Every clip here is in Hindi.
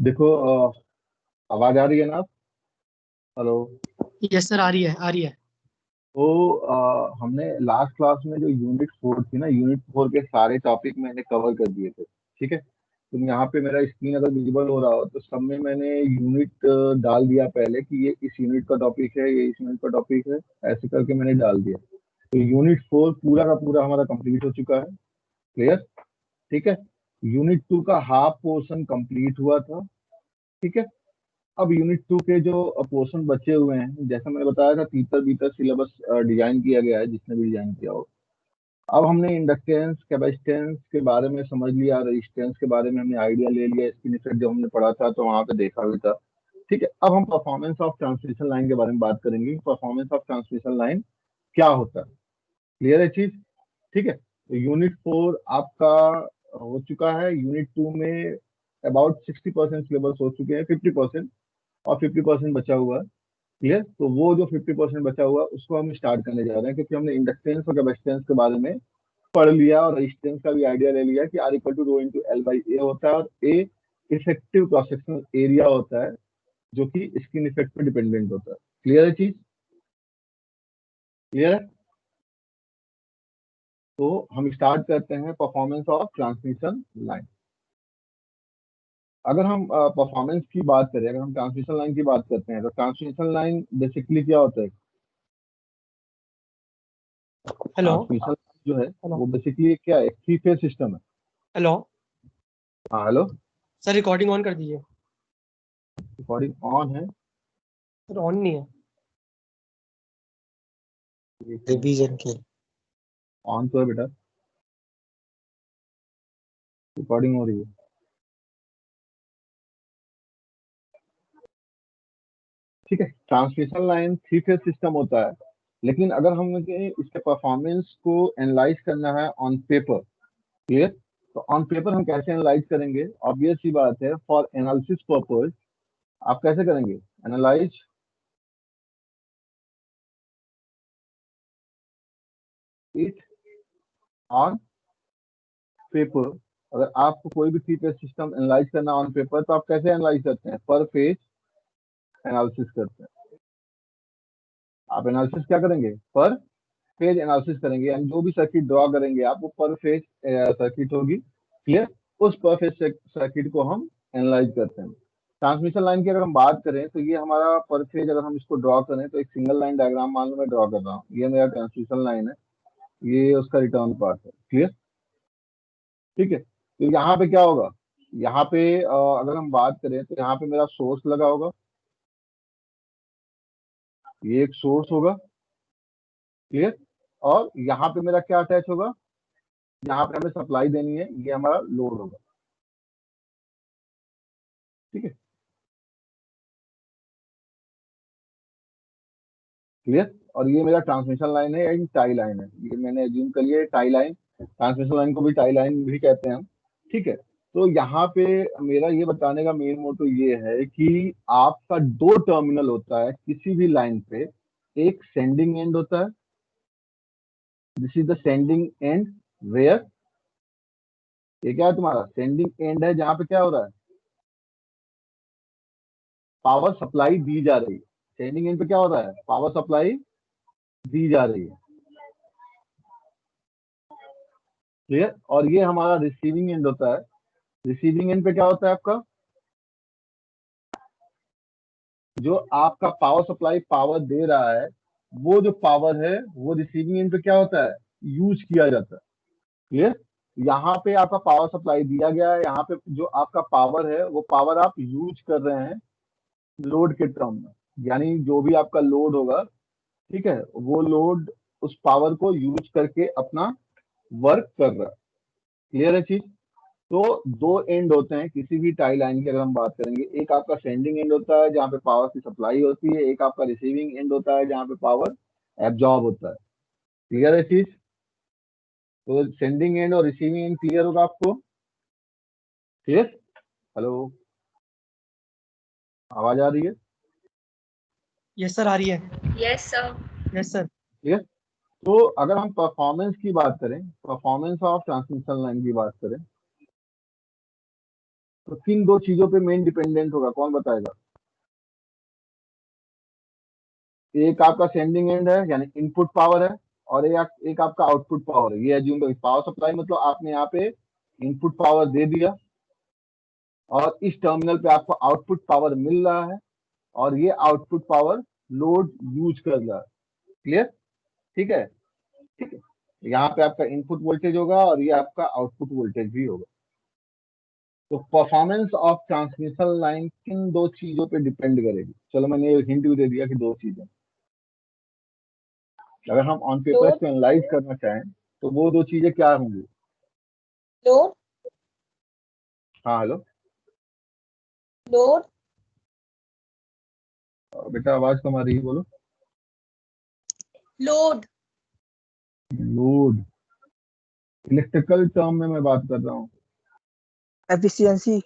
देखो, आवाज आ रही है ना? हेलो। यस सर, आ रही है, आ रही है। तो हमने लास्ट क्लास में जो यूनिट 4 थी ना, यूनिट 4 के सारे टॉपिक मैंने कवर कर दिए थे। ठीक है, तुम यहाँ पे मेरा स्क्रीन अगर विजिबल हो रहा हो तो सब में मैंने यूनिट डाल दिया पहले कि ये इस यूनिट का टॉपिक है, ये इस यूनिट का टॉपिक है। ऐसे करके मैंने डाल दिया। तो यूनिट 4 पूरा का पूरा हमारा कंप्लीट हो चुका है। क्लियर? ठीक है। यूनिट 2 का हाफ पोर्शन कंप्लीट हुआ था। ठीक है। अब यूनिट 2 के जो पोर्शन बचे हुए हैं, जैसा मैंने बताया था, तीतर बीतर सिलेबस डिजाइन किया गया है, जिसने भी डिजाइन किया हो। अब हमने इंडक्टेंस कैपेसिटेंस के बारे में समझ लिया, रेजिस्टेंस के बारे में हमने आइडिया ले लिया, स्किन इफेक्ट जो हमने पढ़ा था तो वहां पे देखा भी था। ठीक है, अब हम परफॉर्मेंस ऑफ ट्रांसमिशन लाइन के बारे में बात करेंगे। परफॉर्मेंस ऑफ ट्रांसमिशन लाइन क्या होता है? क्लियर है चीज? ठीक है, तो यूनिट 4 आपका हो चुका है। यूनिट 2 में अबाउट 60% सिलेबस हो चुके हैं, 50%, और 50% बचा हुआ है। क्लियर? तो वो जो 50% बचा हुआ है उसको हम स्टार्ट करने जा रहे हैं, क्योंकि हमने इंडक्टेंस और कैपेसिटेंस के बारे में पढ़ लिया और रेजिस्टेंस का भी आइडिया ले लिया कि R equal to rho into L by A होता है, और A effective cross sectional area होता है, जो कि स्किन इफेक्ट पे डिपेंडेंट होता है। क्लियर है चीज? क्लियर है? तो हम स्टार्ट करते हैं परफॉर्मेंस ऑफ ट्रांसमिशन लाइन। अगर हम परफॉर्मेंस की बात करें, अगर हम ट्रांसमिशन लाइन की बात करते हैं, तो ट्रांसमिशन लाइन बेसिकली क्या होता है? हेलो। ट्रांसमिशन जो है हेलो। वो बेसिकली क्या है? थ्री फेज सिस्टम है। हेलो। हाँ, हेलो। सर रिकॉर्डिंग ऑन कर दीजिए। रिकॉर्डिंग ऑन है। सर ऑन नहीं है। रिवीजन के ऑन तो है बेटा, रिकॉर्डिंग हो रही है। ठीक है, transmission line three phase system होता है, लेकिन अगर हम इसके परफॉर्मेंस को एनालाइज करना है ऑन पेपर। क्लियर? तो ऑन पेपर हम कैसे एनालाइज करेंगे? ऑब्वियस सी बात है, फॉर एनालिसिस पर्पज आप कैसे करेंगे एनालाइज? It on paper. अगर आपको कोई भी थ्री फेज सिस्टम एनालाइज करना ऑन पेपर, तो आप कैसे एनालाइज करते हैं? पर फेज एनालिसिस करते हैं। आप एनालिसिस क्या करेंगे? पर फेज एनालिसिस करेंगे, यानी जो भी सर्किट ड्रॉ करेंगे आप, वो पर फेज सर्किट होगी। क्लियर? उस पर फेज सर्किट को हम एनालाइज करते हैं। ट्रांसमिशन लाइन की अगर हम बात करें तो ये हमारा पर फेज, अगर हम इसको ड्रॉ करें तो एक सिंगल लाइन डायग्राम मान लो मैं ड्रॉ कर रहा हूँ, ये मेरा ट्रांसमिशन लाइन है, ये उसका रिटर्न पार्ट है। क्लियर? ठीक है, तो यहाँ पे क्या होगा? यहाँ पे अगर हम बात करें तो यहाँ पे मेरा सोर्स लगा होगा, ये एक सोर्स होगा। क्लियर? और यहाँ पे मेरा क्या अटैच होगा? यहाँ पे हमें सप्लाई देनी है, ये हमारा लोड होगा। ठीक है, क्लियर? और ये मेरा ट्रांसमिशन लाइन है या टाई लाइन है, ये मैंने एज्यूम कर लिया टाई लाइन। ट्रांसमिशन लाइन को भी टाई लाइन भी कहते हैं हम। ठीक है, तो यहाँ पे मेरा ये बताने का मेन मोटो ये है कि आपका दो टर्मिनल होता है किसी भी लाइन पे। एक सेंडिंग एंड होता है, this is the sending end. Where? ये क्या है तुम्हारा? सेंडिंग एंड है, जहाँ पे क्या हो रहा है? पावर सप्लाई दी जा रही है। सेंडिंग एंड पे क्या हो रहा है? पावर सप्लाई दी जा रही है। क्लियर? और ये हमारा रिसीविंग एंड होता है। रिसीविंग एंड पे क्या होता है आपका? जो आपका पावर सप्लाई पावर दे रहा है, वो जो पावर है वो रिसीविंग एंड पे क्या होता है? यूज किया जाता है। क्लियर? यहाँ पे आपका पावर सप्लाई दिया गया है, यहाँ पे जो आपका पावर है वो पावर आप यूज कर रहे हैं लोड के टर्म में, यानी जो भी आपका लोड होगा, ठीक है, वो लोड उस पावर को यूज करके अपना वर्क कर रहा है। क्लियर है चीज? तो दो एंड होते हैं किसी भी टाई लाइन की अगर हम बात करेंगे। एक आपका सेंडिंग एंड होता है जहाँ पे पावर की सप्लाई होती है, एक आपका रिसीविंग एंड होता है जहाँ पे पावर एब्जॉर्ब होता है। क्लियर है चीज? तो सेंडिंग एंड और रिसीविंग एंड क्लियर होगा आपको? क्लियर? हेलो, आवाज आ रही है? यस सर, आ रही है। Yes sir. Yes sir. Clear? तो अगर हम परफॉर्मेंस की बात करें, परफॉर्मेंस ऑफ ट्रांसमिशन लाइन की बात करें, तो किन दो चीजों पे मेन डिपेंडेंट होगा, कौन बताएगा? एक आपका सेंडिंग एंड है यानी इनपुट पावर है, और एक आपका आउटपुट पावर है। ये एज्यूम करो पावर सप्लाई मतलब आपने यहाँ पे इनपुट पावर दे दिया और इस टर्मिनल पे आपको आउटपुट पावर मिल रहा है, और ये आउटपुट पावर लोड यूज कर रहा है। क्लियर? ठीक है, ठीक है। यहाँ पे आपका इनपुट वोल्टेज होगा और ये आपका आउटपुट वोल्टेज भी होगा। तो परफॉर्मेंस ऑफ ट्रांसमिशन लाइन किन दो चीजों पे डिपेंड करेगी? चलो मैंने हिंट भी दे दिया कि दो चीजें। अगर हम ऑन पेपर लोड इसको एनालाइज करना चाहें तो वो दो चीजें क्या होंगी? लोड हाँ हेलो लोड बेटा, आवाज कम आ रही है, बोलो। लोड लोड, इलेक्ट्रिकल टर्म में मैं बात कर रहा हूँ। एफिशिएंसी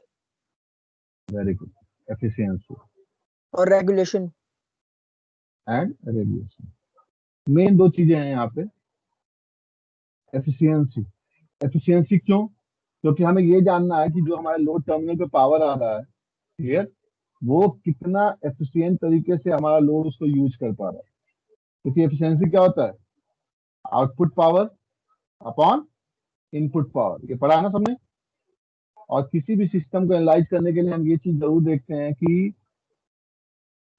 वेरी गुड, एफिशिएंसी और रेगुलेशन। एंड रेडिएशन, मेन दो चीजें हैं यहाँ पे। एफिशिएंसी, एफिशिएंसी क्यों? क्योंकि हमें ये जानना है कि जो हमारे लोड टर्मिनल पे पावर आ रहा है, क्लियर, वो कितना एफिशिएंट तरीके से हमारा लोड उसको यूज कर पा रहा है। क्योंकि एफिशिएंसी क्या होता है? Output power upon input power. ये पढ़ा है ना सबने? और किसी भी सिस्टम को एनालाइज करने के लिए हम ये चीज जरूर देखते हैं कि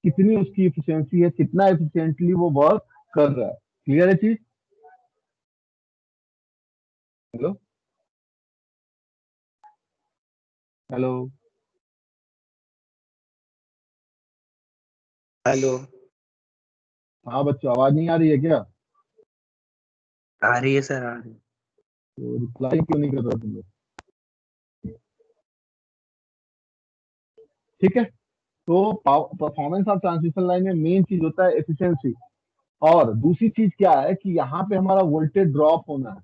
कितनी उसकी एफिशिएंसी है, कितना एफिशिएंटली वो वर्क कर रहा है। क्लियर है चीज? हेलो हेलो हेलो, हाँ बच्चों, आवाज नहीं आ रही है क्या? आ रही है सर, आ रही है। तो रिप्लाई क्यों नहीं कर रहा तुम लोग? ठीक है, तो परफॉर्मेंस ऑफ ट्रांसमिशन लाइन में मेन चीज होता है एफिशिएंसी। और दूसरी चीज क्या है कि यहाँ पे हमारा वोल्टेज ड्रॉप होना है।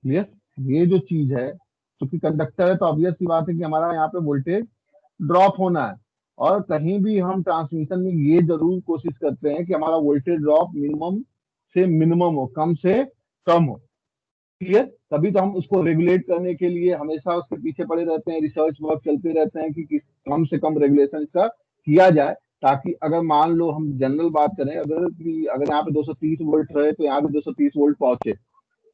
क्लियर? ये जो चीज है, क्योंकि कंडक्टर है तो ऑब्वियस सी बात है कि हमारा यहाँ पे वोल्टेज ड्रॉप होना है। और कहीं भी हम ट्रांसमिशन में ये जरूर कोशिश करते हैं कि हमारा वोल्टेज ड्रॉप मिनिमम से मिनिमम हो, कम से कम हो। क्लियर? तभी तो हम उसको रेगुलेट करने के लिए हमेशा उसके पीछे पड़े रहते हैं, रिसर्च वर्क चलते रहते हैं कि कम से कम रेगुलेशन इसका किया जाए, ताकि अगर मान लो हम जनरल बात करें, अगर यहाँ पे 230 वोल्ट रहे तो यहाँ पे 230 वोल्ट पहुंचे।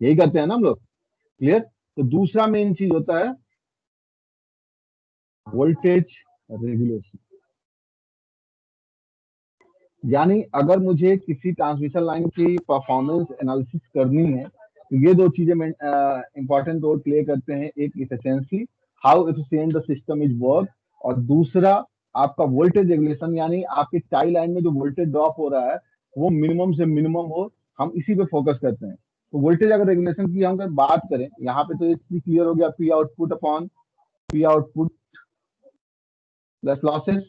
यही करते हैं ना हम लोग। क्लियर? तो दूसरा मेन चीज होता है वोल्टेज रेगुलेशन। यानी अगर मुझे किसी ट्रांसमिशन लाइन की परफॉर्मेंस एनालिसिस करनी है तो ये दो चीजें इंपॉर्टेंट रोल प्ले करते हैं। एक efficiency, how efficient the system is work, और दूसरा आपका वोल्टेज रेगुलेशन, यानी आपके टाई लाइन में जो वोल्टेज ड्रॉप हो रहा है वो मिनिमम से मिनिमम हो। हम इसी पे फोकस करते हैं। तो वोल्टेज अगर रेगुलेशन की हम अगर बात करें, यहाँ पे तो ये क्लियर हो गया, P output upon P output plus losses.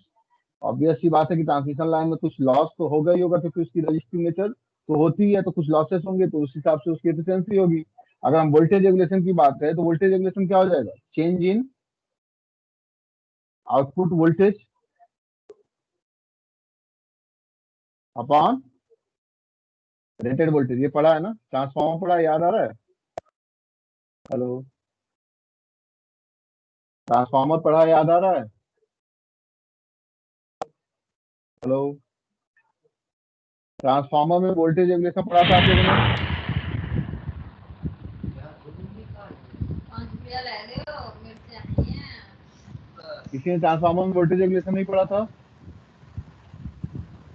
Obvious सी बात है कि ट्रांसमिशन लाइन में कुछ लॉस तो होगा ही होगा, क्योंकि उसकी रजिस्टिव नेचर तो होती है, तो कुछ लॉसेस होंगे, तो उस हिसाब से उसकी एफिशिएंसी होगी। अगर हम वोल्टेज रेगुलेशन की बात करें तो वोल्टेज रेगुलेशन क्या हो जाएगा? Change in output voltage upon rated voltage. ये पढ़ा है ना? ट्रांसफॉर्मर पढ़ा है, याद आ रहा है? हेलो, ट्रांसफॉर्मर पढ़ा है, याद आ रहा है? हेलो, ट्रांसफॉर्मर में वोल्टेज रेगुलेशन पढ़ा था आप लोगों ने? किसी ने ट्रांसफॉर्मर में वोल्टेज रेगुलेशन नहीं पढ़ा था?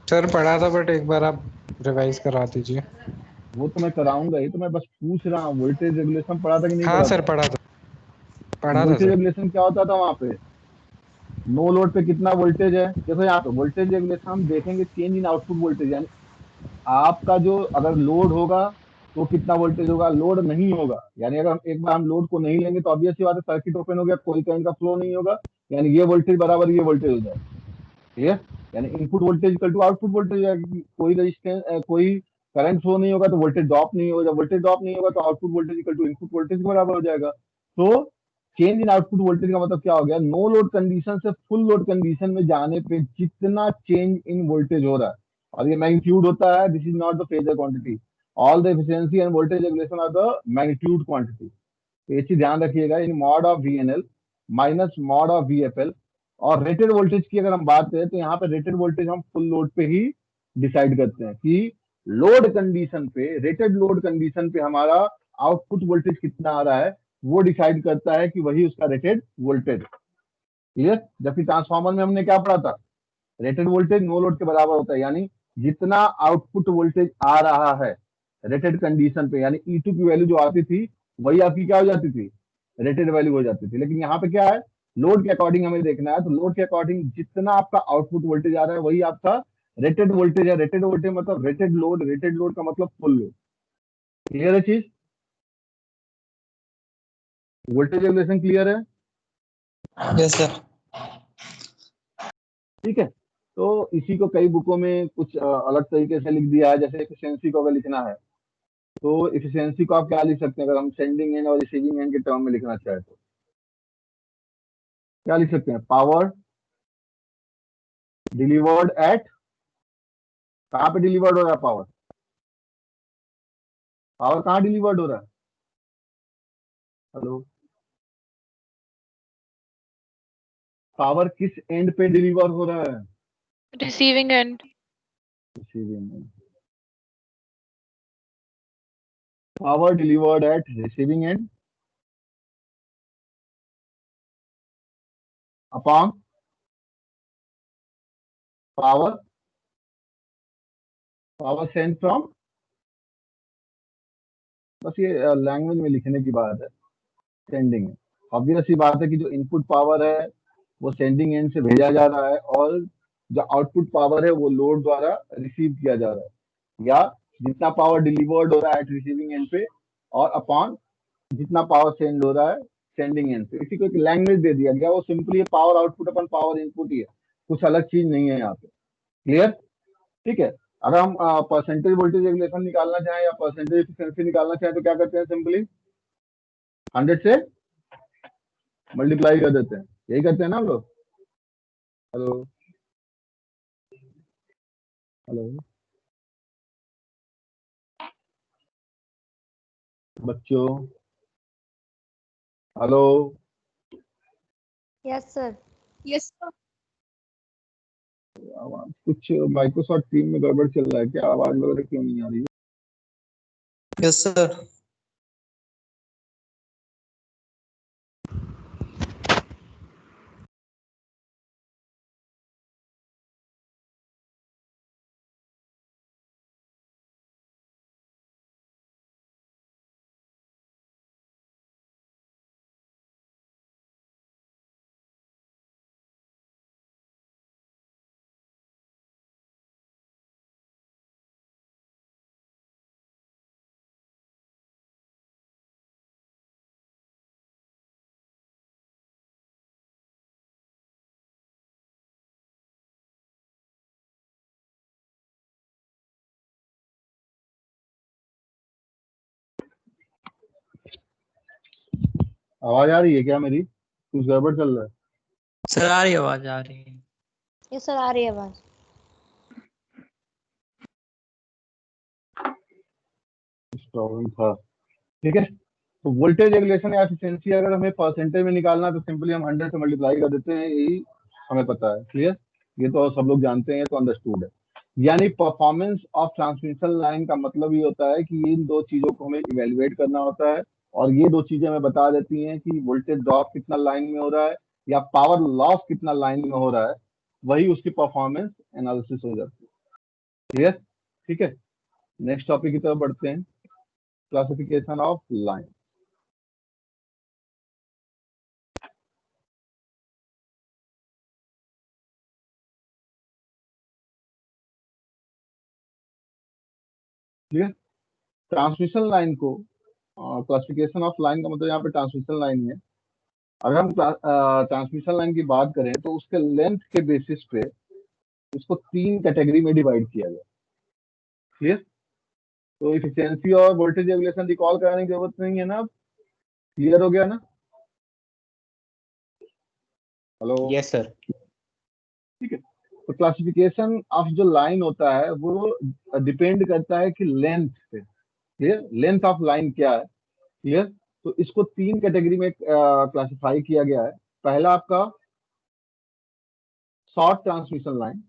सर पढ़ा था, बट एक बार आप रिवाइज करा दीजिए। वो तो मैं कराऊंगा ही, तो मैं बस पूछ रहा हूँ वोल्टेज रेगुलेशन पढ़ा था कि नहीं हाँ पढ़ा सर, था? पढ़ा था वोल्टेज सर। रेगुलेशन क्या होता था वहां पे? नो लोड पे कितना वोल्टेज है, देखो यहाँ पे वोल्टेज रेगुलेशन हम देखेंगे चेंज इन आउटपुट वोल्टेज, यानी आपका जो अगर लोड होगा तो कितना वोल्टेज होगा, लोड नहीं होगा यानी अगर एक बार हम लोड को नहीं लेंगे तो ऑब्वियस सी बात है सर्किट ओपन हो गया, कोई करंट का फ्लो नहीं होगा, यानी ये वोल्टेज बराबर ये वोल्टेज हो जाएगा। ठीक है? यानी input voltage equal to output voltage है, कोई रेजिस्टेंस कोई करंट फ्लो नहीं होगा तो वोल्टेज ड्रॉप नहीं होगा, जब वोल्टेज ड्रॉप नहीं होगा तो output voltage equal to input voltage के बराबर हो जाएगा। तो चेंज इन आउटपुट वोल्टेज का मतलब क्या हो गया? नो लोड कंडीशन से फुल लोड कंडीशन में जाने पे जितना चेंज इन वोल्टेज हो रहा है, और ये मैग्नीट्यूड होता है, this is not the phasor quantity. All the efficiency and voltage regulation are the magnitude quantity. तो ये चीज ध्यान रखिएगा इन mod of VNL. Minus mod of VFL। और रेटेड वोल्टेज की अगर हम बात करें तो यहाँ पे रेटेड वोल्टेज हम फुल लोड पे ही डिसाइड करते हैं कि लोड कंडीशन पे, रेटेड लोड कंडीशन पे हमारा आउटपुट वोल्टेज कितना आ रहा है वो डिसाइड करता है कि वही उसका रेटेड वोल्टेज। क्लियर? जबकि ट्रांसफार्मर में हमने क्या पढ़ा था, रेटेड वोल्टेज नो लोड के बराबर होता है, यानी जितना आउटपुट वोल्टेज आ रहा है रेटेड कंडीशन पे, यानी E2 की वैल्यू जो आती थी वही आपकी क्या हो जाती थी, रेटेड वैल्यू हो जाती थी। लेकिन यहाँ पे क्या है, लोड के अकॉर्डिंग हमें देखना है, तो लोड के अकॉर्डिंग जितना आपका आउटपुट वोल्टेज आ रहा है वही आपका रेटेड वोल्टेज है। रेटेड वोल्टेज मतलब रेटेड लोड का मतलब फुल लोड। क्लियर है चीज? वोल्टेज रेगुलेशन क्लियर है? Yes sir. ठीक है, तो इसी को कई बुकों में कुछ अलग तरीके से लिख दिया है। जैसे एफिशिएंसी को अगर लिखना है तो एफिशिएंसी को आप क्या लिख सकते हैं, अगर हम सेंडिंग एंड और रिसीविंग एंड के टर्म में लिखना चाहे तो क्या लिख सकते हैं, पावर डिलीवर्ड एट, कहाँ पे डिलीवर्ड हो रहा है पावर, पावर कहाँ डिलीवर्ड हो रहा है, हेलो, पावर किस एंड पे डिलीवर हो रहा है, Receiving end. Receiving end. Power delivered eight receiving end upon power send from, बस ये लैंग्वेज में लिखने की बात है, सेंडिंग है। ऑब्वियस सी बात है कि जो इनपुट पावर है वो सेंडिंग एंड से भेजा जा रहा है और जो आउटपुट पावर है वो लोड द्वारा रिसीव किया जा रहा है, या जितना पावर डिलीवर्ड हो रहा है एट रिसीविंग एंड पे और अपॉन जितना पावर सेंड हो रहा है सेंडिंग एंड पे। इसी को एक लैंग्वेज दे दिया गया, वो सिंपली पावर आउटपुट अपन पावर इनपुट ही है, कुछ अलग चीज नहीं है यहाँ पे। क्लियर? ठीक है, अगर हम परसेंटेज वोल्टेज रेगुलेशन निकालना चाहें या परसेंटेज एफिशिएंसी निकालना चाहें तो क्या करते हैं, सिंपली 100 से मल्टीप्लाई कर देते हैं, यही करते हैं ना हम लोग। हेलो हेलो बच्चों, hello, Yes, sir. Yes, sir. आवाज कुछ माइक्रोसॉफ्ट टीम में गड़बड़ चल रहा है क्या, आवाज वगैरह क्यों नहीं आ रही है? Yes sir. आवाज आ रही है क्या मेरी, कुछ गड़बड़ चल रहा है? सर आ रही है, आवाज आ रही है। Yes, sir. आ रही है आवाज। प्रॉब्लम था। ठीक है, तो वोल्टेज रेगुलेशन या एफिशिएंसी अगर हमें परसेंटेज में निकालना है तो सिंपली हम 100 से मल्टीप्लाई कर देते हैं, यही हमें पता है। क्लियर? ये तो सब लोग जानते हैं, तो अंडरस्टूड है। यानी परफॉर्मेंस ऑफ ट्रांसमिशन लाइन का मतलब ये होता है कि इन दो चीजों को हमें इवेल्युएट करना होता है, और ये दो चीजें हमें बता देती हैं कि वोल्टेज ड्रॉप कितना लाइन में हो रहा है या पावर लॉस कितना लाइन में हो रहा है, वही उसकी परफॉर्मेंस एनालिसिस हो जाती है। क्लियर? ठीक है, नेक्स्ट टॉपिक की तरफ बढ़ते हैं, classification of line. Clear? Transmission line को, क्लासिफिकेशन ऑफ लाइन का मतलब यहाँ पे ट्रांसमिशन लाइन है। अगर हम ट्रांसमिशन लाइन की बात करें तो उसके लेंथ के बेसिस पे इसको 3 कैटेगरी में डिवाइड किया गया। क्लियर? तो इफिशियंसी और वोल्टेज रेगुलेशन रिकॉल कराने की जरूरत नहीं है ना, अब क्लियर हो गया ना? Hello, yes sir. ठीक है, तो क्लासिफिकेशन ऑफ जो लाइन होता है वो डिपेंड करता है कि लेंथ पे। क्लियर? लेंथ ऑफ लाइन क्या है। क्लियर? तो इसको 3 कैटेगरी में क्लासिफाई किया गया है। पहला आपका short transmission line,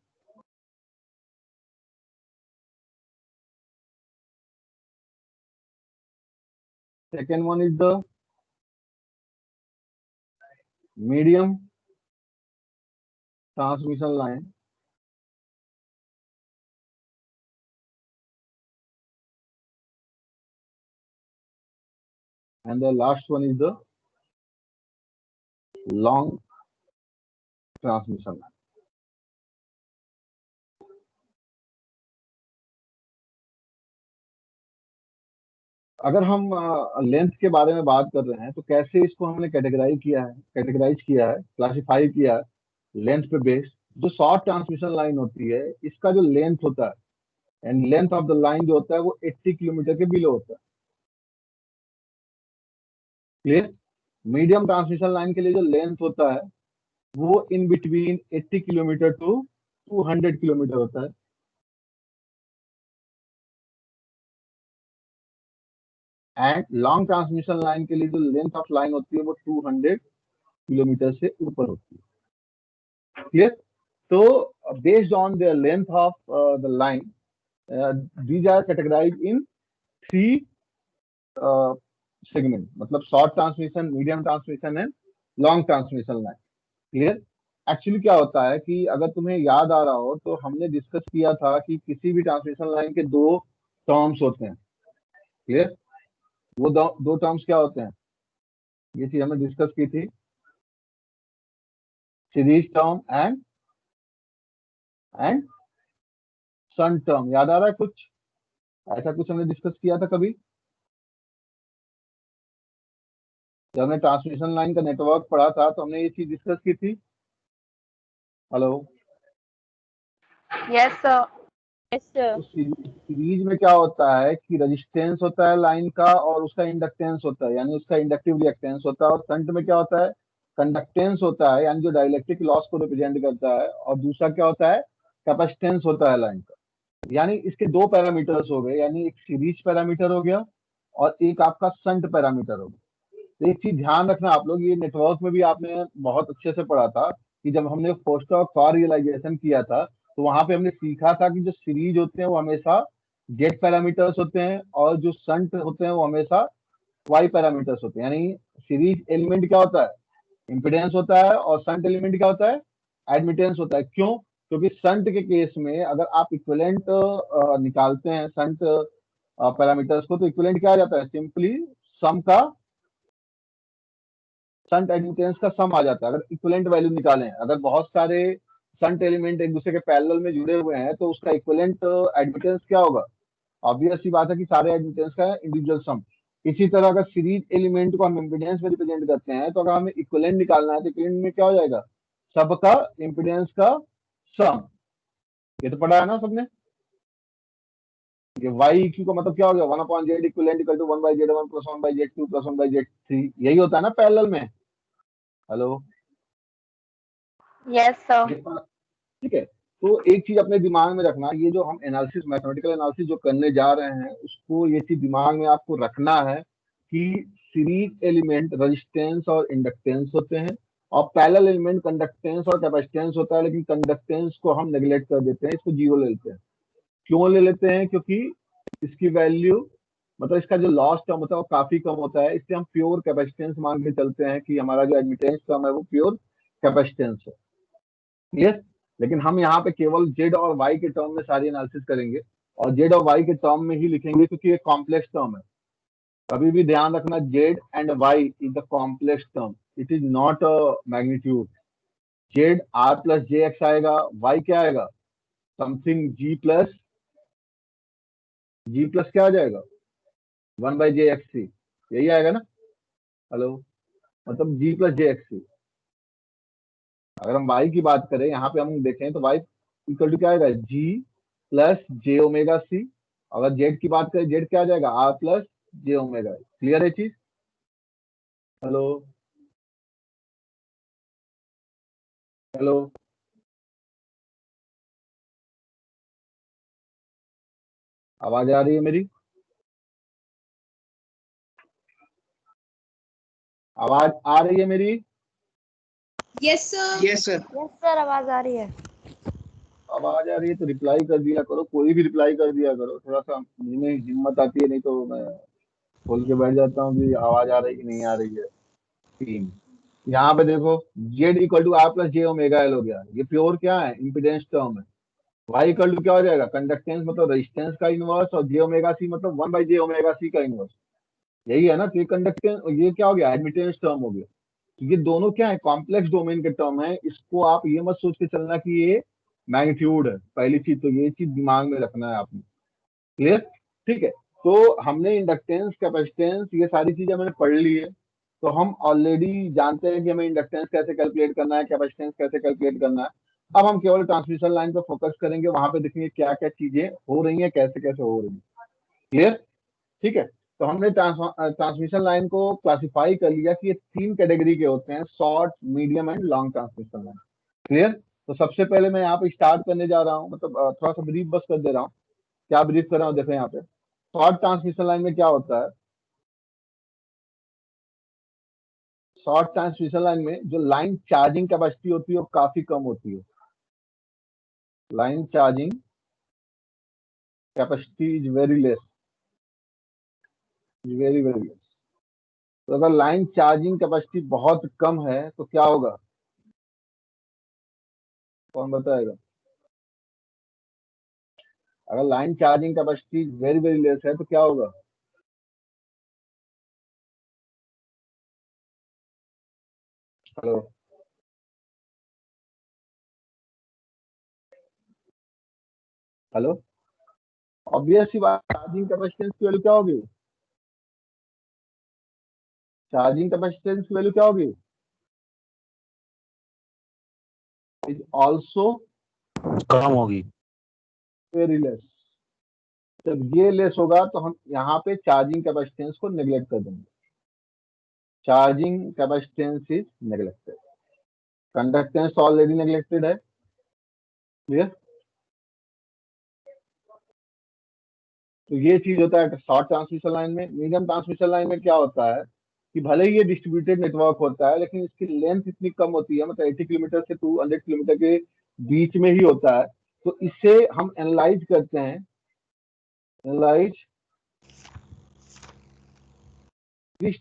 second one is the medium transmission line, and the last one is the long transmission line. अगर हम लेंथ के बारे में बात कर रहे हैं तो कैसे इसको हमने कैटेगराइज किया है, क्लासिफाई किया है लेंथ पे बेस्ड। जो शॉर्ट ट्रांसमिशन लाइन होती है इसका जो लेंथ होता है and length of the line जो होता है वो 80 किलोमीटर के बिलो होता है। क्लियर? मीडियम ट्रांसमिशन लाइन के लिए जो लेंथ होता है वो in between 80 kilometre to 200 kilometre होता है। एंड लॉन्ग ट्रांसमिशन लाइन के लिए जो लेंथ ऑफ लाइन होती है वो 200 किलोमीटर से ऊपर होती है। क्लियर? तो based on the length of the line, these are categorized in 3 segment, मतलब short transmission, medium transmission and long transmission line. Clear? Actually क्या होता है कि अगर तुम्हें याद आ रहा हो तो हमने डिस्कस किया था कि किसी भी ट्रांसमिशन लाइन के 2 टर्म्स होते हैं। क्लियर? वो दो टर्म्स क्या होते हैं, ये चीज हमने डिस्कस की थी, सीरीज टर्म एंड शन टर्म। याद आ रहा है कुछ ऐसा? कुछ हमने डिस्कस किया था कभी जब हमने ट्रांसमिशन लाइन का नेटवर्क पढ़ा था तो हमने ये चीज डिस्कस की थी। Hello? Yes, sir. Yes, sir. तो सीरीज में क्या होता है कि रेजिस्टेंस होता है लाइन का और उसका इंडक्टेंस होता है, यानी उसका इंडक्टिव रिएक्टेंस होता है। और शंट में क्या होता है, कंडक्टेंस होता है, यानी जो डाइलेक्ट्रिक लॉस को रिप्रेजेंट करता है। और दूसरा क्या होता है, कैपेसिटेंस होता है लाइन का। यानी इसके 2 पैरामीटर्स हो गए, यानी एक सीरीज पैरामीटर हो गया और एक आपका शंट पैरामीटर हो गया। तो एक चीज ध्यान रखना आप लोग, ये नेटवर्क में भी आपने बहुत अच्छे से पढ़ा था कि जब हमने फोस्टर और कार रियलाइजेशन किया था तो वहां पे हमने सीखा था कि जो सीरीज होते हैं वो हमेशा जेड पैरामीटर्स होते हैं और जो शंट होते हैं वो हमेशा वाई पैरामीटर्स होते हैं। यानी सीरीज एलिमेंट क्या होता है, इम्पिडेंस होता है, और शंट एलिमेंट क्या होता है, एडमिटेंस होता है। क्यों? क्योंकि शंट के केस में अगर आप इक्विवेलेंट निकालते हैं शंट पैरामीटर्स को तो इक्विवेलेंट क्या आ जाता है, सिंपली सम का, शंट एडमिटेंस का सम आ जाता है। अगर इक्विवेलेंट वैल्यू निकालें, अगर बहुत सारे शंट एलिमेंट एक दूसरे के पैरेलल में जुड़े हुए हैं तो उसका इक्विवेलेंट एडमिटेंस क्या होगा, ऑब्वियस सी बात है कि सारे एडमिटेंस का इंडिविजुअल सम। इसी तरह अगर सीरीज एलिमेंट को हम इम्पीडेंस में रिप्रेजेंट करते हैं तो अगर हमें इक्विवेलेंट निकालना है तो इक्विवेलेंट में क्या हो जाएगा, सबका इम्पीडेंस का सम। ये तो पढ़ा है ना सबने? ये वाई इक्यू का मतलब क्या हो गया, 1/z equivalent equal to 1/z1 plus 1/z2 plus 1/z3। यही होता है ना पैरेलल में। हेलो? Yes, sir. ठीक है? तो एक चीज अपने दिमाग में रखना, ये जो हम एनालिसिस, मैथमेटिकल एनालिसिस जो करने जा रहे हैं उसको ये चीज दिमाग में आपको रखना है कि सीरीज एलिमेंट रेजिस्टेंस और इंडक्टेंस होते हैं और पैरेलल एलिमेंट कंडक्टेंस और कैपेसिटेंस होता है। लेकिन कंडक्टेंस को हम नेग्लेक्ट कर देते हैं, इसको 0 ले लेते हैं। क्यों ले लेते हैं? क्योंकि इसकी वैल्यू, मतलब इसका जो लॉस टर्म होता है वो काफी कम होता है, इसलिए हम प्योर कैपेसिटेंस मान के चलते हैं कि हमारा जो एडमिटेंस टर्म है वो प्योर कैपेसिटेंस है। यस? लेकिन हम यहाँ पे केवल जेड और वाई के टर्म में सारी एनालिसिस करेंगे और जेड और वाई के टर्म में ही लिखेंगे क्योंकि ये कॉम्प्लेक्स टर्म है। कभी भी ध्यान रखना, Z and Y is the complex term, it is not a magnitude. Z R plus J X आएगा, वाई क्या आएगा, समथिंग जी प्लस क्या आ जाएगा, 1/jxc, यही आएगा ना? हेलो? मतलब जी प्लस जे एक्स सी। अगर हम y की बात करें, यहाँ पे हम देखें तो y इक्वल टू क्या आएगा, g plus J omega C. अगर z की बात करें, z क्या आ जाएगा, r plus J omega. Clear है चीज? हेलो? हेलो? आवाज आ रही है मेरी? आवाज आ रही है मेरी? Yes sir. Yes sir. Yes sir आवाज आ रही है। आवाज आ रही है तो रिप्लाई कर दिया करो, कोई भी रिप्लाई कर दिया करो, थोड़ा सा मुझे हिम्मत आती है, नहीं तो मैं खोल के बैठ जाता हूँ कि आवाज आ रही कि नहीं आ रही है। तीन, यहाँ पे देखो Z equal to R plus J omega L हो गया, ये प्योर क्या है, इम्पिडेंस टर्म है। वाई इक्वल टू क्या हो जाएगा, कंडक्टेंस मतलब रेजिस्टेंस का इनवर्स, और जे ओमेगा सी मतलब 1/j ओमेगा सी का इनवर्स, यही है ना। तो ये कंडक्टेंस, ये क्या हो गया, एडमिटेंस टर्म हो गया। तो ये दोनों क्या है, कॉम्प्लेक्स डोमेन के टर्म है। इसको आप ये मत सोच के चलना कि ये मैग्नीट्यूड है, पहली चीज तो ये चीज दिमाग में रखना है आपने। क्लियर, ठीक है। तो हमने इंडक्टेंस, कैपेसिटेंस, ये सारी चीजें मैंने पढ़ ली है। तो हम ऑलरेडी जानते हैं कि हमें इंडक्टेंस कैसे कैलकुलेट करना है, कैपेसिटेंस कैसे कैलकुलेट करना है। अब हम केवल ट्रांसमिशन लाइन पर फोकस करेंगे, वहां पे देखेंगे क्या क्या चीजें हो रही हैं, कैसे कैसे हो रही हैं। क्लियर, ठीक है। तो हमने ट्रांसमिशन लाइन को क्लासिफाई कर लिया कि ये तीन कैटेगरी के होते हैं, short, medium and long transmission line. Clear. तो सबसे पहले मैं यहाँ पे स्टार्ट करने जा रहा हूँ, मतलब थोड़ा सा ब्रीफ बस कर दे रहा हूँ। क्या ब्रीफ कर रहा हूँ, देखो यहाँ पे शॉर्ट ट्रांसमिशन लाइन में क्या होता है। शॉर्ट ट्रांसमिशन लाइन में जो लाइन चार्जिंग कैपेसिटी होती है वो काफी कम होती है। Line charging capacity is very less, very very less. तो अगर लाइन चार्जिंग कैपेसिटी बहुत कम है तो क्या होगा, कौन बताएगा। अगर line charging capacity very very less है तो क्या होगा। Hello, hello. ऑब्वियस सी बात, चार्जिंग कैपेसिटेंस की वैल्यू क्या होगी, चार्जिंग कैपेसिटेंस की वैल्यू क्या होगी, इज ऑल्सो कम होगी। Very less. जब ये लेस होगा तो हम यहाँ पे चार्जिंग कैपेसिटेंस को नेग्लेक्ट कर देंगे। Charging capacitance is neglected, conductance already neglected है। क्लियर। तो ये चीज होता है शॉर्ट ट्रांसमिशन लाइन में। मीडियम ट्रांसमिशन लाइन में क्या होता है कि भले ही ये डिस्ट्रीब्यूटेड नेटवर्क होता है, लेकिन इसकी लेंथ इतनी कम होती है, मतलब 80 किलोमीटर से 200 किलोमीटर के बीच में ही होता है। तो इससे हम एनालाइज करते हैं, analyse this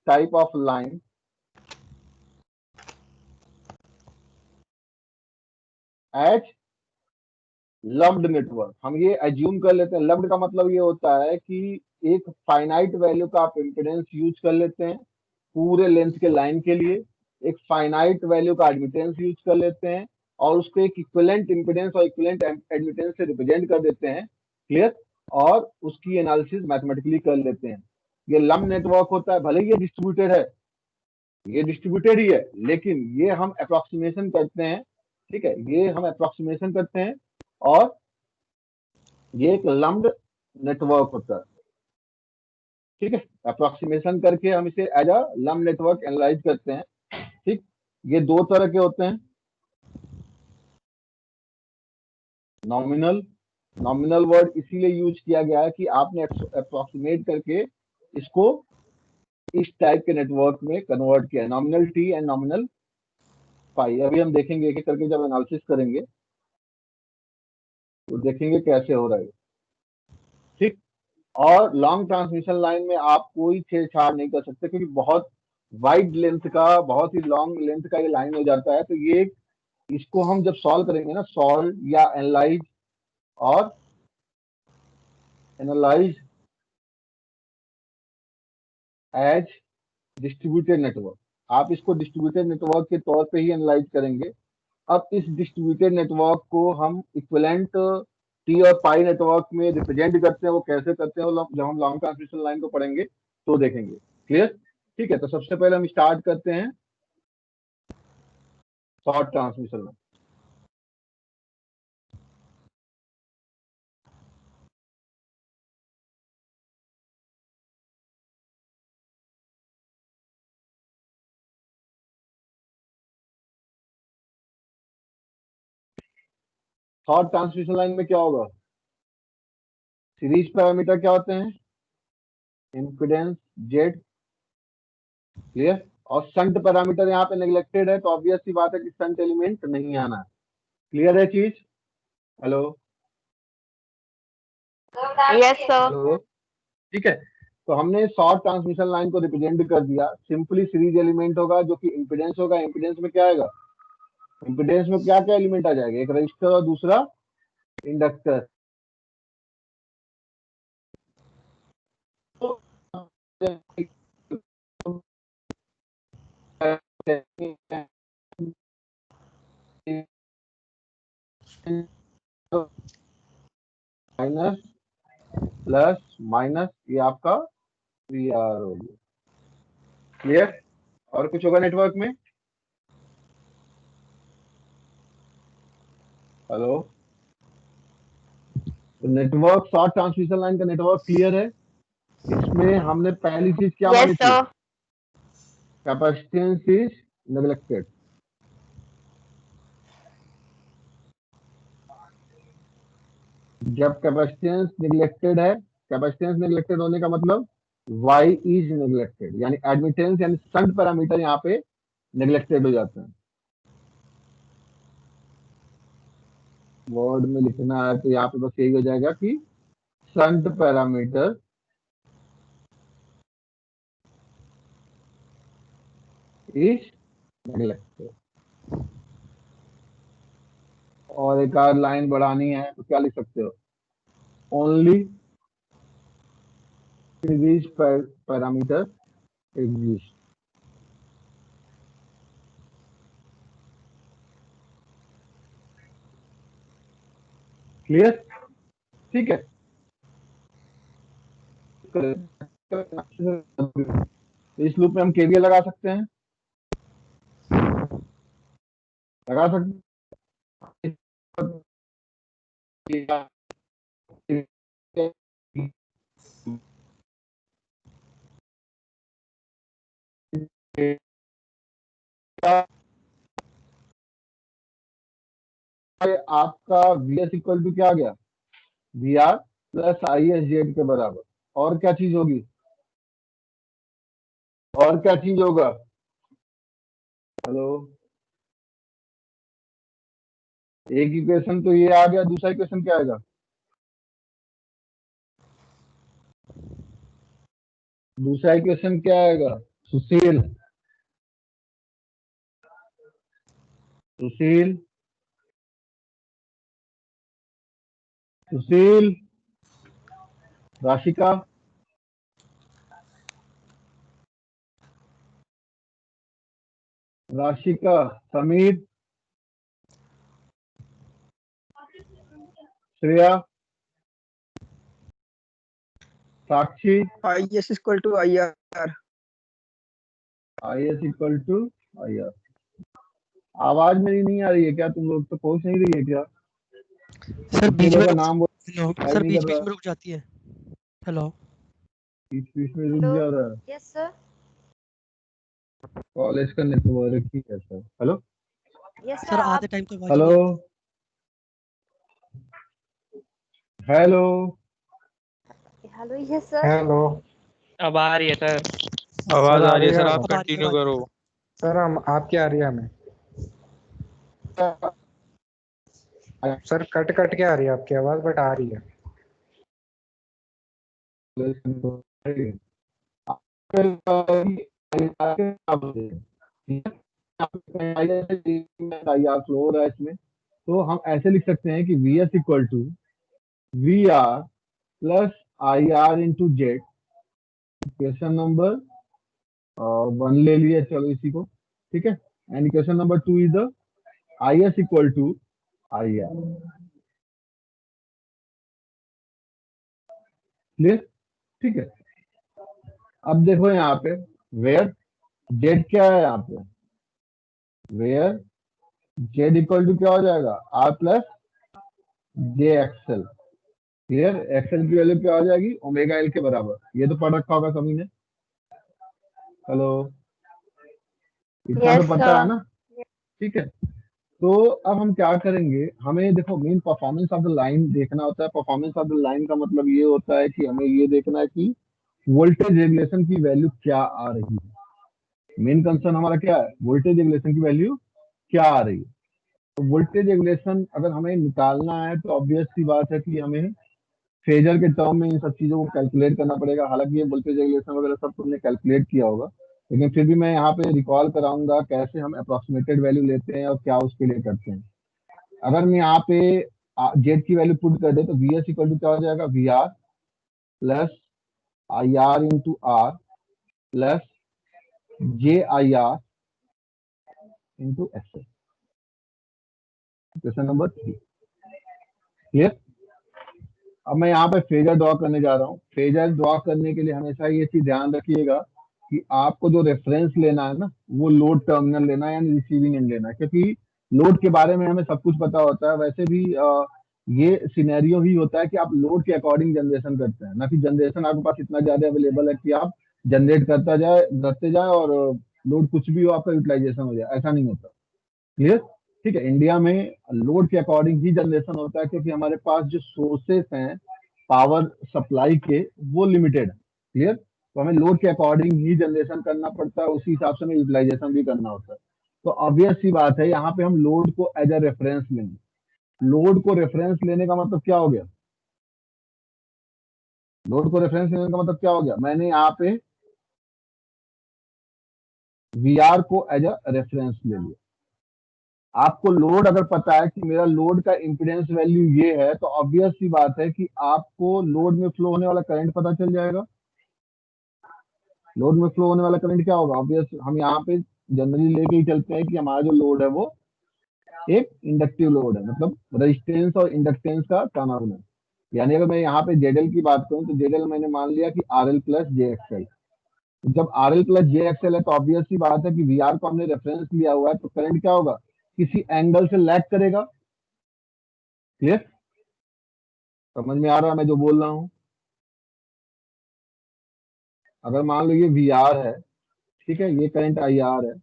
type of line as lumped network. हम ये एज्यूम कर लेते हैं, लम्प्ड का मतलब ये होता है कि एक फाइनाइट वैल्यू का आप इम्पिडेंस यूज कर लेते हैं पूरे लेंथ के लाइन के लिए, एक फाइनाइट वैल्यू का एडमिटेंस यूज कर लेते हैं, और उसको एक इक्विवेलेंट इम्पिडेंस और इक्विवेलेंट एडमिटेंस से रिप्रेजेंट कर देते हैं। क्लियर। और उसकी एनालिसिस मैथमेटिकली कर लेते हैं। ये लम्प नेटवर्क होता है, भले ही ये डिस्ट्रीब्यूटेड है, ये डिस्ट्रीब्यूटेड ही है, लेकिन ये हम अप्रोक्सीमेशन करते हैं। ठीक है, ये हम अप्रोक्सीमेशन करते हैं, और ये एक लम्प्ड नेटवर्क होता है। ठीक है, अप्रोक्सीमेशन करके हम इसे as a lump network analyse करते हैं। ठीक, ये दो तरह के होते हैं, नॉमिनल। नॉमिनल वर्ड इसीलिए यूज किया गया है कि आपने अप्रोक्सीमेट करके इसको इस टाइप के नेटवर्क में कन्वर्ट किया है, नॉमिनल टी एंड नॉमिनल पाई। अभी हम देखेंगे एक एक करके, जब एनालिसिस करेंगे तो देखेंगे कैसे हो रहा है। ठीक। और लॉन्ग ट्रांसमिशन लाइन में आप कोई छेड़छाड़ नहीं कर सकते, क्योंकि बहुत वाइड लेंथ का, बहुत ही लॉन्ग लेंथ का ये लाइन हो जाता है। तो ये, इसको हम जब सॉल्व करेंगे ना, सॉल्व या एनालाइज, और एनालाइज एज डिस्ट्रीब्यूटेड नेटवर्क, आप इसको डिस्ट्रीब्यूटेड नेटवर्क के तौर पे ही एनालाइज करेंगे। अब इस डिस्ट्रीब्यूटेड नेटवर्क को हम इक्विवेलेंट टी और पाई नेटवर्क में रिप्रेजेंट करते हैं। वो कैसे करते हैं, जब हम लॉन्ग ट्रांसमिशन लाइन को पढ़ेंगे तो देखेंगे। क्लियर, ठीक है। तो सबसे पहले हम स्टार्ट करते हैं short transmission line. Short transmission line में क्या होगा, सीरीज पैरामीटर क्या होते हैं, इम्पीडेंस जेड। क्लियर। और संट पैरामीटर यहाँ पे नेग्लेक्टेड है, तो ऑब्वियस सी बात है कि संट एलिमेंट नहीं आना है। क्लियर है चीज? Hello Yes, sir. हेलो, ठीक है। तो हमने शॉर्ट ट्रांसमिशन लाइन को रिप्रेजेंट कर दिया, सिंपली सीरीज एलिमेंट होगा जो कि इम्पीडेंस होगा। इम्पीडेंस में क्या आएगा? इम्पीडेंस में क्या क्या एलिमेंट आ जाएगा? एक रजिस्टर और दूसरा इंडक्टर। माइनस प्लस माइनस, ये आपका वी आर हो गया। क्लियर? और कुछ होगा नेटवर्क में? हेलो, तो नेटवर्क शॉर्ट ट्रांसमिशन लाइन का नेटवर्क क्लियर है। इसमें हमने पहली चीज क्या मानी Yes, थी? sir. Capacitance is neglected. जब कैपेसिटेंस नेग्लेक्टेड है, कैपेसिटेंस नेग्लेक्टेड होने का मतलब y इज नेग्लेक्टेड, यानी एडमिटेंस यानी शंट पैरामीटर यहाँ पे नेग्लेक्टेड हो जाते हैं। वर्ड में लिखना है तो यहाँ पे बस यही हो जाएगा कि शंट पैरामीटर इज नेग्लेक्टेड। और एक आध लाइन बढ़ानी है तो क्या लिख सकते हो? Only series parameter exist. Clear? ठीक है। इस लूप में हम केवीएल लगा सकते हैं, लगा सकते हैं। आपका Vs इक्वल टू क्या आ गया? V R plus I S Z के बराबर। और क्या चीज होगी? और क्या चीज होगा? हेलो, एक इक्वेशन तो ये आ गया, दूसरा इक्वेशन क्या आएगा? दूसरा इक्वेशन क्या आएगा? Sushil, Sushil, Sushil, Rashika, Rashika, Sameer, Shreya, Sakshi, IS equal to IR। I S equal to I R. आवाज मेरी नहीं आ रही है क्या? तुम लोग तो पहुंच नहीं रही है क्या? सर बीच में का नाम बोल हेलो दिखाई सर नहीं बीच कर बीच रहा, में रुक जाती है। हेलो बीच बीच में रुक हेलो जा रहा है। यस सर कॉलेज का नेटवर्क ही कैसा है? हेलो यस सर सर आधे आप टाइम तो आवाज ही हेलो नहीं आती। Hello hello yes sir hello अब आ रही है सर। आवाज आ रही है अब सर, आ आप रही है, कंटिन्यू अब आ रही करो। है। सर हम आपकी आ रही है हमें। सर कट कट के आ रही है आपकी आवाज, बट आ रही है। फ्लो हो रहा है इसमें, तो हम ऐसे लिख सकते हैं कि V S equal to V R plus I R into Z. Equation number 1 ले लिया, चलो इसी को, ठीक है। And equation number 2 is the I S equal to I R. Clear? ठीक है। अब देखो यहाँ पे वेयर जेड क्या है? यहाँ पे वेयर जेड इक्वल टू क्या हो जाएगा? R plus J XL. Clear? XL की वैल्यू क्या हो जाएगी? ओमेगा एल के बराबर। ये तो पढ़ रखा होगा सभी ने। हेलो, इतना तो Yes, पता है sir. ना? ठीक है। तो अब हम क्या करेंगे, हमें देखो main performance of the line देखना होता है। परफॉर्मेंस ऑफ द लाइन का मतलब ये होता है कि हमें ये देखना है कि वोल्टेज रेगुलेशन की वैल्यू क्या आ रही है। मेन कंसर्न हमारा क्या है, वोल्टेज रेगुलेशन की वैल्यू क्या आ रही है। तो वोल्टेज रेगुलेशन अगर हमें निकालना है तो ऑब्वियस सी बात है कि हमें फेजर के टर्म में इन सब चीजों को कैलकुलेट करना पड़ेगा। हालांकि ये वोल्टेज रेगुलेशन वगैरह सब तुमने कैलकुलेट किया होगा, लेकिन फिर भी मैं यहाँ पे रिकॉल कराऊंगा कैसे हम अप्रोक्सीमेटेड वैल्यू लेते हैं और क्या उसके लिए करते हैं। अगर मैं यहाँ पे जेड की वैल्यू पुट कर दे तो वी एस इक्वल टू क्या हो जाएगा, V R plus I R into R plus J I R into X L. Question number 3 clear. अब मैं यहाँ पे फेजर ड्रॉ करने जा रहा हूँ। फेजर ड्रॉ करने के लिए हमेशा ये चीज ध्यान रखिएगा कि आपको जो रेफरेंस लेना है ना, वो लोड टर्मिनल लेना है यानी रिसीविंग एंड लेना है, क्योंकि लोड के बारे में हमें सब कुछ पता होता है। वैसे भी ये सिनेरियो ही होता है कि आप लोड के अकॉर्डिंग जनरेशन करते हैं, ना कि जनरेशन आपके पास इतना ज्यादा अवेलेबल है कि आप जनरेट करते जाए और लोड कुछ भी हो आपका यूटिलाइजेशन हो जाए, ऐसा नहीं होता। क्लियर। ठीक है, इंडिया में लोड के अकॉर्डिंग ही जनरेशन होता है, क्योंकि हमारे पास जो सोर्सेस हैं पावर सप्लाई के वो लिमिटेड है। क्लियर। तो हमें लोड के अकॉर्डिंग ही जनरेशन करना पड़ता है, उसी हिसाब से हमें यूटिलाइजेशन भी करना होता है। तो ऑब्वियस सी बात है, यहाँ पे हम लोड को एज अ रेफरेंस लेंगे। लोड को रेफरेंस लेने का मतलब क्या हो गया, लोड को रेफरेंस लेने का मतलब क्या हो गया, मैंने यहाँ पे वी आर को एज अ रेफरेंस ले लिया। आपको लोड अगर पता है कि मेरा लोड का इंपीडेंस वैल्यू ये है, तो ऑब्वियस सी बात है कि आपको लोड में फ्लो होने वाला करंट पता चल जाएगा। लोड में फ्लो होने वाला करंट क्या होगा, ऑब्वियस हम यहाँ पे जनरली लेके ही चलते हैं कि हमारा जो लोड है वो एक इंडक्टिव लोड है, मतलब रेजिस्टेंस और इंडक्टेंस का टर्नओवर है। यानी अगर मैं यहाँ पे जेडएल की बात करूँ तो जेडएल मैंने मान लिया कि are L plus J XL. जब are L plus J XL है तो ऑब्वियस सी बात है कि वी आर को हमने रेफरेंस लिया हुआ है, तो करंट क्या होगा, किसी एंगल से लैग करेगा। क्लियर, समझ में आ रहा है मैं जो बोल रहा हूँ। अगर मान लो ये वी आर है, ठीक है, ये करंट आई आर है,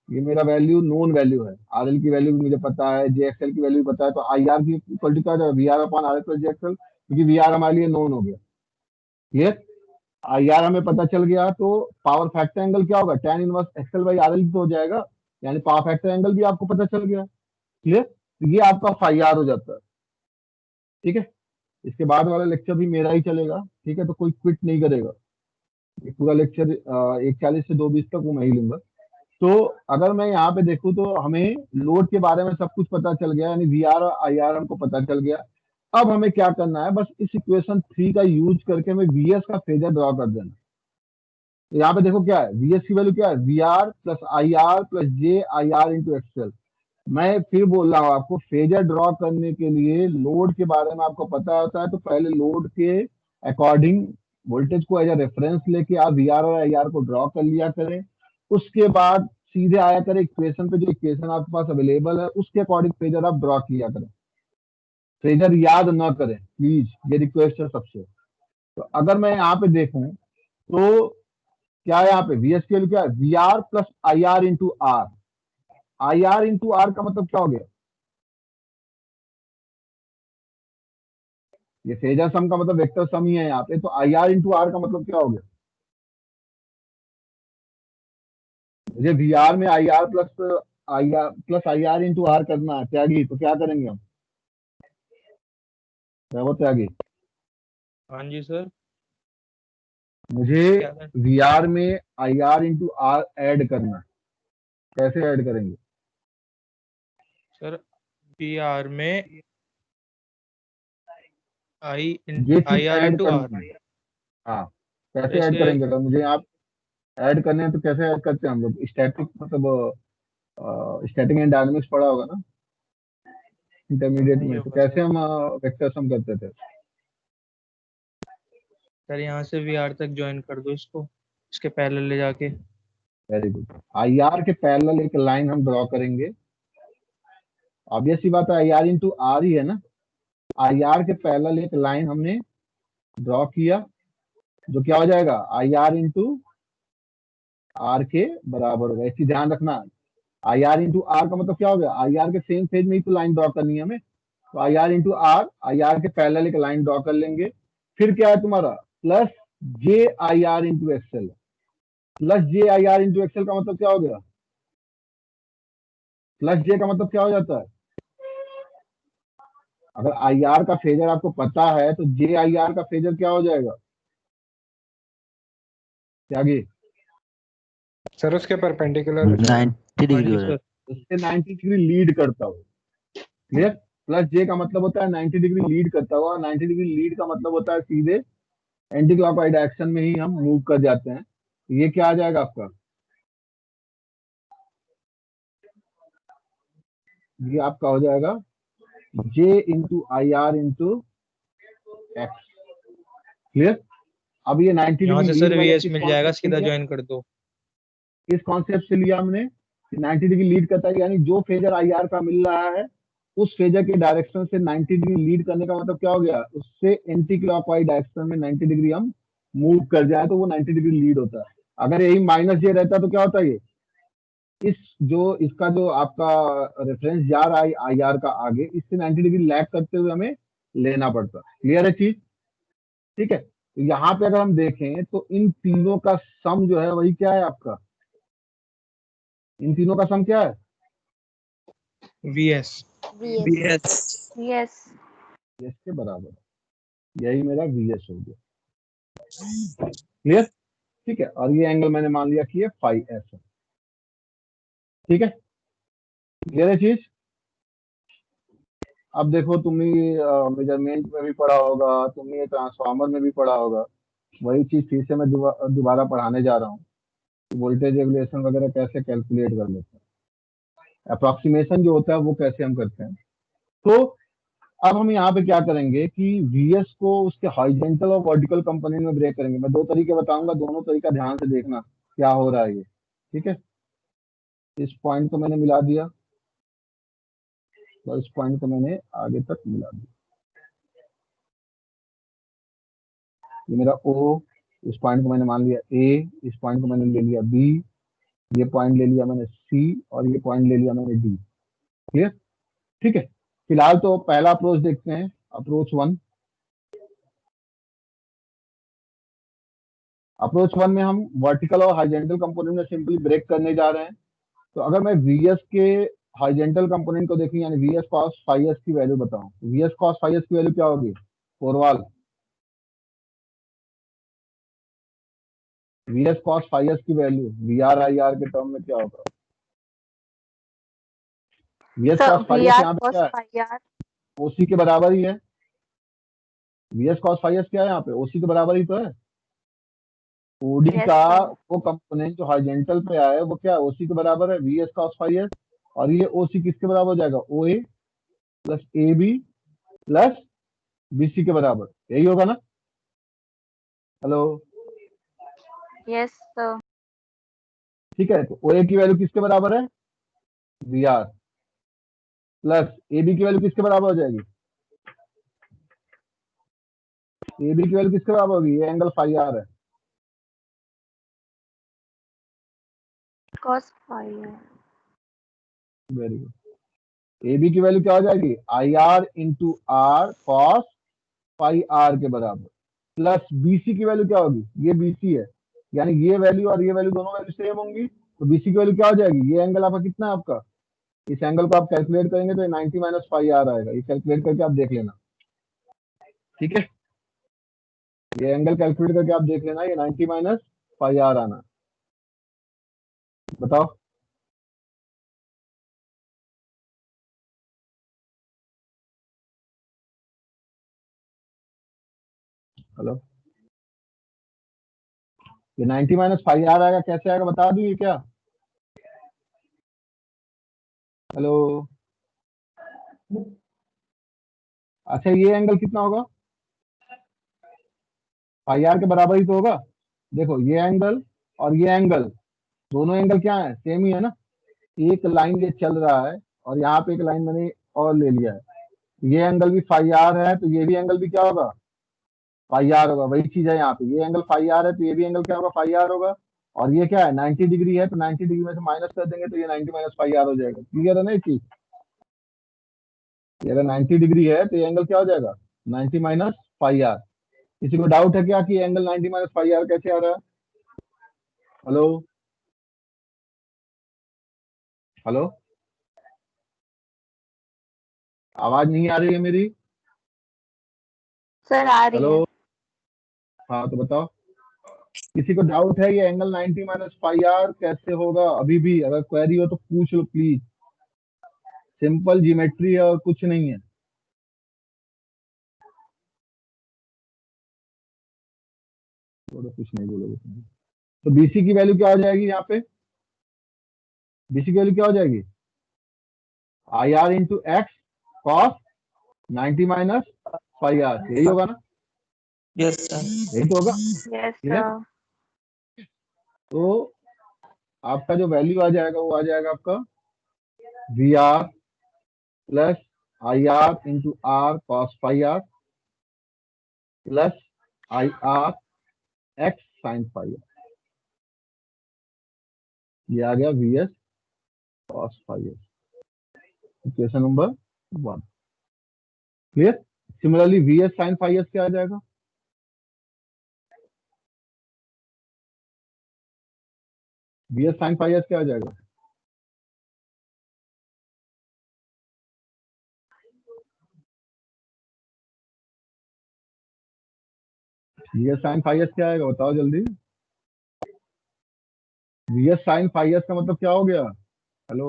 ये मेरा वैल्यू नोन वैल्यू है, आर एल की वैल्यू भी मुझे पता है, जे एक्सएल की वैल्यू भी पता है, तो आई आर की इक्वल क्या हो जाएगा, V R upon R L plus J XL, क्योंकि वी आर हमारे लिए नोन हो गया। क्लियर, आई आर हमें पता चल गया तो पावर फैक्टर एंगल क्या होगा, tan inverse XL by R L तो हो जाएगा, यानी पावर फैक्टर एंगल भी आपको पता चल गया। क्लियर, तो ये आपका फाई आर हो जाता है। ठीक है, इसके बाद वाला लेक्चर भी मेरा ही चलेगा, ठीक है, तो कोई क्विट नहीं करेगा। ये पूरा लेक्चर 1:40 से 2:20 तक वो मैं ही लूंगा। तो अगर मैं यहाँ पे देखूँ तो हमें लोड के बारे में सब कुछ पता चल गया, यानी वी आर और आई आर हमको पता चल गया। अब हमें क्या करना है, बस इस इक्वेशन 3 का यूज करके हमें वीएस का फेजर ड्रॉ कर देना। तो यहाँ पे देखो क्या है, वीएस की वैल्यू क्या है, V R plus I R plus J I R into XL. मैं फिर बोल रहा हूँ आपको, फेजर ड्रॉ करने के लिए लोड के बारे में आपको पता होता है, तो पहले लोड के अकॉर्डिंग वोल्टेज को एज अ रेफरेंस लेके आप वी आर और आई आर को ड्रॉ कर लिया करें। उसके बाद सीधे आया करें इक्वेशन पे, जो इक्वेशन आपके पास अवेलेबल है उसके अकॉर्डिंग फेजर आप ड्रॉ किया करें। फेजर याद ना करें प्लीज, ये रिक्वेस्ट है सबसे। तो अगर मैं यहाँ पे देखूं तो क्या है, यहाँ पे वी एस की वैल्यू क्या है, V R plus I R into R. I R into R का मतलब क्या हो गया, ये फेजर सम का मतलब वेक्टर सम ही है यहाँ पे, तो आई आर इंटू आर का मतलब क्या हो गया, मुझे वी आर में आई आर इंटू आर करना है त्यागी, तो क्या करेंगे हम, क्या वो त्यागी, हाँ जी सर। मुझे क्या है? वी आर में I R into R add करना है, कैसे ऐड करेंगे, सर पी आर में ये चीज I R add into R. करनी है। हाँ, कैसे ऐड ऐसे करेंगे, अगर मुझे आप ऐड करने हैं तो कैसे ऐड करते हैं हम लोग, स्टैटिक मतलब स्टैटिक एंड डायनामिक्स पढ़ा होगा ना इंटरमीडिएट नहीं में, तो होगा कैसे सर। हम वेक्टर सम करते थे। सर यहाँ से वी आर तक ज्वाइन कर दो इसको, इसके पैरेलल ले जाके। वेरी गुड, आई आर के पैरेलल एक लाइन हम ड्रॉ करेंगे। ऑब्वियस सी बात है, आई आर इंटू आर ही है ना, आई आर के पैरेलल एक लाइन हमने ड्रॉ किया, जो क्या हो जाएगा, आई आर इंटू आर के बराबर होगा। इसी ध्यान रखना, आई आर इंटू आर का मतलब क्या हो गया, आई आर के सेम फेज में ही तो लाइन ड्रॉ करनी है हमें, तो I R into R, I R के पैरेलल एक लाइन ड्रॉ कर लेंगे। फिर क्या है तुम्हारा, plus J I R into XL. Plus J I R into XL का मतलब क्या हो गया? प्लस जे का मतलब क्या हो जाता है? अगर आई आर का फेजर आपको पता है तो जे आई आर का फेजर क्या हो जाएगा त्यागी? सर उसके परपेंडिकुलर हो जाएगा। 90 हाँ डिग्री जी हो रहा है। सर। उससे 90 डिग्री लीड करता हो। क्लियर? प्लस जे का मतलब होता है 90 डिग्री लीड करता हुआ। 90 डिग्री लीड का मतलब होता है सीधे एंटी क्लॉकवाइज डायरेक्शन में ही हम मूव कर जाते हैं। तो ये क्या आ जाएगा आपका? ये आपका हो जाएगा J into I R into X. Clear? अब ये 90 यहाँ डिग्री से लीड सर मैंने वीएस किस मिल जाएगा, कॉन्सेप्ट से सीधा लिया? ज्वाइन कर दो। किस कॉन्सेप्ट से लिया हमने? 90 डिग्री लीड करता है, यानी जो फेजर आई आर का मिल रहा है उस फेजर के डायरेक्शन से 90 डिग्री लीड करने का मतलब क्या हो गया? उससे एंटी क्लॉकवाइज डायरेक्शन में 90 डिग्री हम मूव कर जाए तो वो 90 डिग्री लीड होता है। अगर यही माइनस जे रहता तो क्या होता है? ये इस जो इसका जो आपका रेफरेंस जा रहा है आई आर का आगे, इससे 90 डिग्री लैग करते हुए हमें लेना पड़ता है। क्लियर है चीज? ठीक है, तो यहाँ पे अगर हम देखें तो इन तीनों का सम जो है वही क्या है आपका? इन तीनों का सम क्या है? वीएस। VS. Yes. एस के बराबर है। यही मेरा वीएस हो गया। क्लियर? ठीक है, और ये एंगल मैंने मान लिया कि ये फाइव एस है। ठीक है, क्लियर है चीज? अब देखो तुमने मेजरमेंट में भी पढ़ा होगा, तुमने ट्रांसफार्मर में भी पढ़ा होगा। वही चीज फिर से मैं दोबारा पढ़ाने जा रहा हूँ। वोल्टेज रेगुलेशन वगैरह कैसे कैलकुलेट कर लेते हैं, अप्रोक्सीमेशन जो होता है वो कैसे हम करते हैं। तो अब हम यहाँ पे क्या करेंगे कि वीएस को उसके हॉरिजॉन्टल और वर्टिकल कंपोनेंट में ब्रेक करेंगे। मैं दो तरीके बताऊंगा, दोनों तरीका ध्यान से देखना क्या हो रहा है ये। ठीक है, इस पॉइंट को मैंने मिला दिया और इस पॉइंट को मैंने आगे तक मिला दिया। ये मेरा ओ, इस पॉइंट को मैंने मान लिया ए, इस पॉइंट को मैंने ले लिया बी, ये पॉइंट ले लिया मैंने सी, और ये पॉइंट ले लिया मैंने डी। क्लियर? ठीक है, फिलहाल तो पहला अप्रोच देखते हैं, अप्रोच वन। अप्रोच वन में हम वर्टिकल और हॉरिजॉन्टल कंपोनेंट में सिंपली ब्रेक करने जा रहे हैं। तो अगर मैं वीएस के हॉरिजॉन्टल कंपोनेंट को देखूं, यानी वीएस कॉस फाइव एस की वैल्यू बताऊं, वीएस कॉस फाइव एस की वैल्यू क्या होगी? फोरवाल, वीएस कॉस फाइव एस की value V R I R के टर्म में क्या होगा? VS So cos phi S VR यहाँ पे cos क्या है? phi r. ओसी के बराबर ही है। वीएस कॉस फाइव एस क्या है यहाँ पे? ओसी के बराबर ही तो है। ओडी Yes, का sir. वो कंपोनेंट जो हॉरिजॉन्टल पे आया है वो क्या है? ओसी के बराबर है, वीएस कॉस फाइव एस। और ये ओसी किसके बराबर हो जाएगा? O A plus A B plus BC के बराबर, यही होगा ना? हेलो? Yes, sir. ठीक है, तो ओ ए की वैल्यू किसके बराबर है? V R plus A B की वैल्यू किसके बराबर हो जाएगी? ए बी की वैल्यू किसके बराबर होगी? ये एंगल फाइव आर है। Cos phi r. Very good. A B की वैल्यू क्या हो जाएगी? I R into R cos five R के बराबर, प्लस बीसी की वैल्यू क्या होगी? ये बीसी है, यानी ये वैल्यू और ये वैल्यू दोनों वैल्यू सेम होंगी। तो बीसी की वैल्यू क्या हो जाएगी? ये एंगल आपका कितना है आपका? इस एंगल को आप कैलकुलेट करेंगे तो ये 90 माइनस फाइव आर आएगा। ये कैलकुलेट करके आप देख लेना। ठीक है, ये एंगल कैलकुलेट करके आप देख लेना, ये 90 माइनस फाइव आर आना। बताओ। हेलो? ये 90 माइनस फाइव आर आएगा, कैसे आएगा बता दूं ये क्या? हेलो? अच्छा, ये एंगल कितना होगा? फाइव आर के बराबर ही तो होगा। देखो ये एंगल और ये एंगल, दोनों एंगल क्या है? सेम ही है ना। एक लाइन ये चल रहा है और यहाँ पे एक लाइन मैंने और ले लिया है। ये एंगल भी फाइव आर है तो ये भी एंगल भी क्या होगा? फाइव आर होगा। वही चीज है यहाँ पे, ये एंगल फाइव आर है तो ये भी एंगल क्या होगा? फाइव आर होगा। और ये क्या है? 90 डिग्री है तो 90 डिग्री में से माइनस कर देंगे तो ये 90 माइनस फाइव आर हो जाएगा। क्लियर है ना ये चीज? ये अगर 90 डिग्री है तो ये एंगल क्या हो जाएगा? 90 माइनस फाइव आर। किसी को डाउट है क्या कि एंगल 90 माइनस फाइव आर कैसे आ रहा है? हेलो हेलो, आवाज नहीं आ रही है मेरी? सर आ रही हेलो, है। हाँ तो बताओ, किसी को डाउट है ये एंगल 90 माइनस फाइव आर कैसे होगा? अभी भी अगर क्वेरी हो तो पूछ लो प्लीज। सिंपल ज्योमेट्री है और कुछ नहीं है। बोलो, कुछ नहीं बोलोगे तुम। तो बीसी की वैल्यू क्या हो जाएगी यहाँ पे? बीसी की वैल्यू क्या हो जाएगी? I R into X cos 90 minus five R, यही होगा ना? Yes sir. यही तो होगा। Yes clear? सर। तो आपका जो वैल्यू आ जाएगा वो आ जाएगा आपका V R plus I R into R cos five R plus I R X sine five R. ये आ गया V S cos five R, equation number 1। Clear? Similarly V S sine five S क्या आ जाएगा? V S sine five S क्या आ जाएगा? V S sine five S क्या आएगा बताओ जल्दी। V S sine five S का मतलब क्या हो गया? हेलो,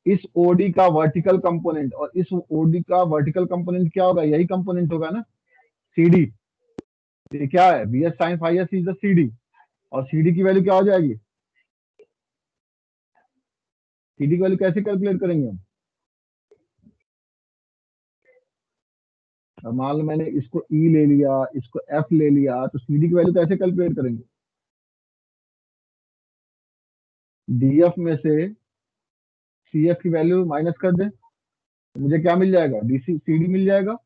इस ओडी का वर्टिकल कंपोनेंट और इस ओडी का वर्टिकल कंपोनेंट क्या होगा? यही कंपोनेंट होगा ना, सीडी। ये क्या है? V S sine five S is the CD. और सीडी की वैल्यू क्या हो जाएगी? सीडी की वैल्यू कैसे कैलकुलेट करेंगे हम? अब मान लो मैंने इसको ई ले लिया, इसको एफ ले लिया, तो सीडी की वैल्यू कैसे कैलकुलेट करेंगे? डीएफ में से सीएफ की वैल्यू माइनस कर दें तो मुझे क्या मिल जाएगा? डीसी सीडी मिल जाएगा।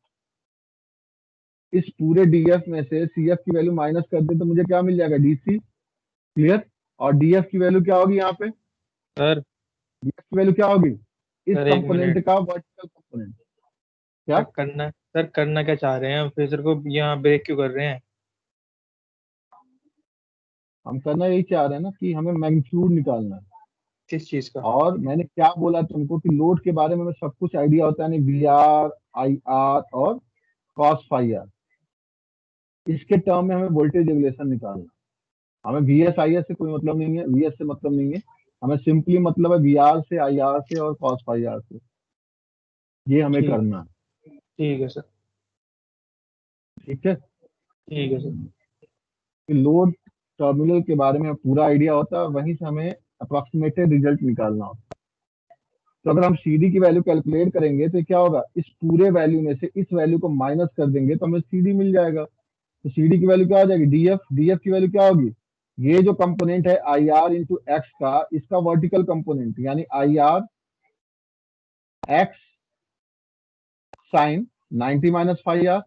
इस पूरे डीएफ में से सीएफ की वैल्यू माइनस कर दें तो मुझे क्या मिल जाएगा? डीसी। क्लियर? और डीएफ की वैल्यू क्या होगी यहाँ पे? सर डीएफ की वैल्यू क्या होगी? इस सर एक कंपोनेंट मिनट। का वर्टिकल कंपोनेंट। क्या? सर करना क्या चाह रहे हैं हम? फिर सर को यहाँ ब्रेक क्यों कर रहे हैं? हम करना यही चाह रहे हैं ना कि हमें मैग्नीट्यूड निकालना है। किस चीज का? और मैंने क्या बोला तुमको कि लोड के बारे में हमें सब कुछ आइडिया होता है, नहीं वी आर, आई आर और कॉस फाइव आर। इसके टर्म में हमें वोल्टेज रेगुलेशन निकालना है। हमें वी एस आई एस से कोई मतलब नहीं है, वी एस से मतलब नहीं है। हमें सिंपली मतलब है वी आर से, आई आर से और कॉस फाइव आर से। ये हमें ठीक करना है। ठीक है सर। ठीक है? ठीक है सर। कि लोड टर्मिनल के बारे में पूरा आइडिया होता है, वहीं से हमें अप्रोक्सीमेटेड रिजल्ट निकालना होता है। तो अगर हम सीडी की वैल्यू कैलकुलेट करेंगे तो क्या होगा? इस पूरे वैल्यू में से इस वैल्यू को माइनस कर देंगे तो हमें सीडी मिल जाएगा। तो सीडी की वैल्यू क्या हो जाएगी? डीएफ। डीएफ की वैल्यू क्या होगी? ये जो कंपोनेंट है आई आर इंटू एक्स का, इसका वर्टिकल कंपोनेंट यानी I R X sine 90 minus five R,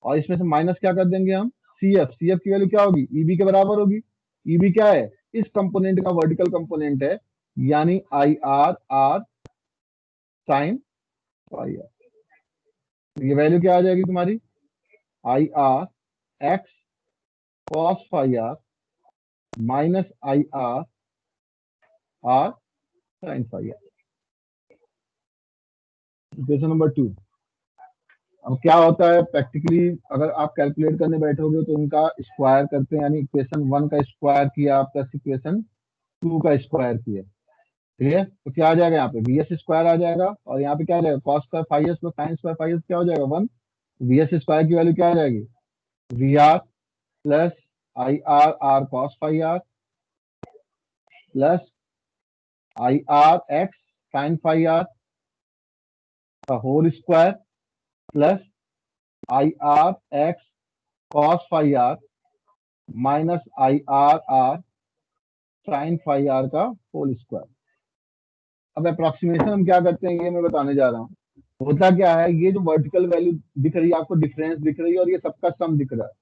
और इसमें से माइनस क्या कर देंगे हम? सीएफ। सीएफ की वैल्यू क्या होगी? ईबी के बराबर होगी। ईबी क्या है? इस कंपोनेंट का वर्टिकल कंपोनेंट है, यानी I R R sine five R. ये वैल्यू क्या आ जाएगी तुम्हारी? I R X cos five R minus I R R sine five R. Equation number 2। अब क्या होता है प्रैक्टिकली, अगर आप कैलकुलेट करने बैठोगे तो इनका स्क्वायर करते हैं, यानी इक्वेशन 1 का स्क्वायर किया प्लस इक्वेशन 2 का स्क्वायर किया। ठीक है? तो क्या आ जाएगा? यहाँ पे वी एस स्क्वायर आ जाएगा और यहाँ पे क्या आ जाएगा? Cos square phi S plus sine square phi S क्या हो जाएगा? 1। वी एस स्क्वायर की वैल्यू क्या आ जाएगी? V R plus I R R cos five R plus I R X sine five R का whole square plus I R X cos five R minus I R R sine five R का होल स्क्वायर। अब अप्रोक्सीमेशन हम क्या करते हैं ये मैं बताने जा रहा हूँ। होता क्या है, ये जो वर्टिकल वैल्यू दिख रही है आपको, डिफरेंस दिख रही है और ये सबका सम दिख रहा है।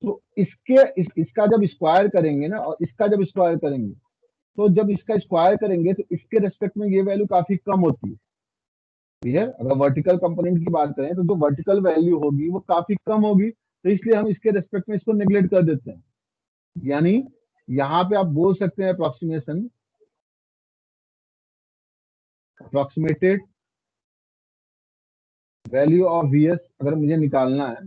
तो इसका जब स्क्वायर करेंगे ना और इसका जब स्क्वायर करेंगे, तो जब इसका स्क्वायर करेंगे तो इसके रेस्पेक्ट में ये वैल्यू काफी कम होती है। ठीक है? अगर वर्टिकल कंपोनेंट की बात करें तो जो वर्टिकल वैल्यू होगी वो काफी कम होगी, तो इसलिए हम इसके रेस्पेक्ट में इसको नेग्लेक्ट कर देते हैं। यानी यहाँ पे आप बोल सकते हैं अप्रोक्सीमेटेड वैल्यू ऑफ वीएस अगर मुझे निकालना है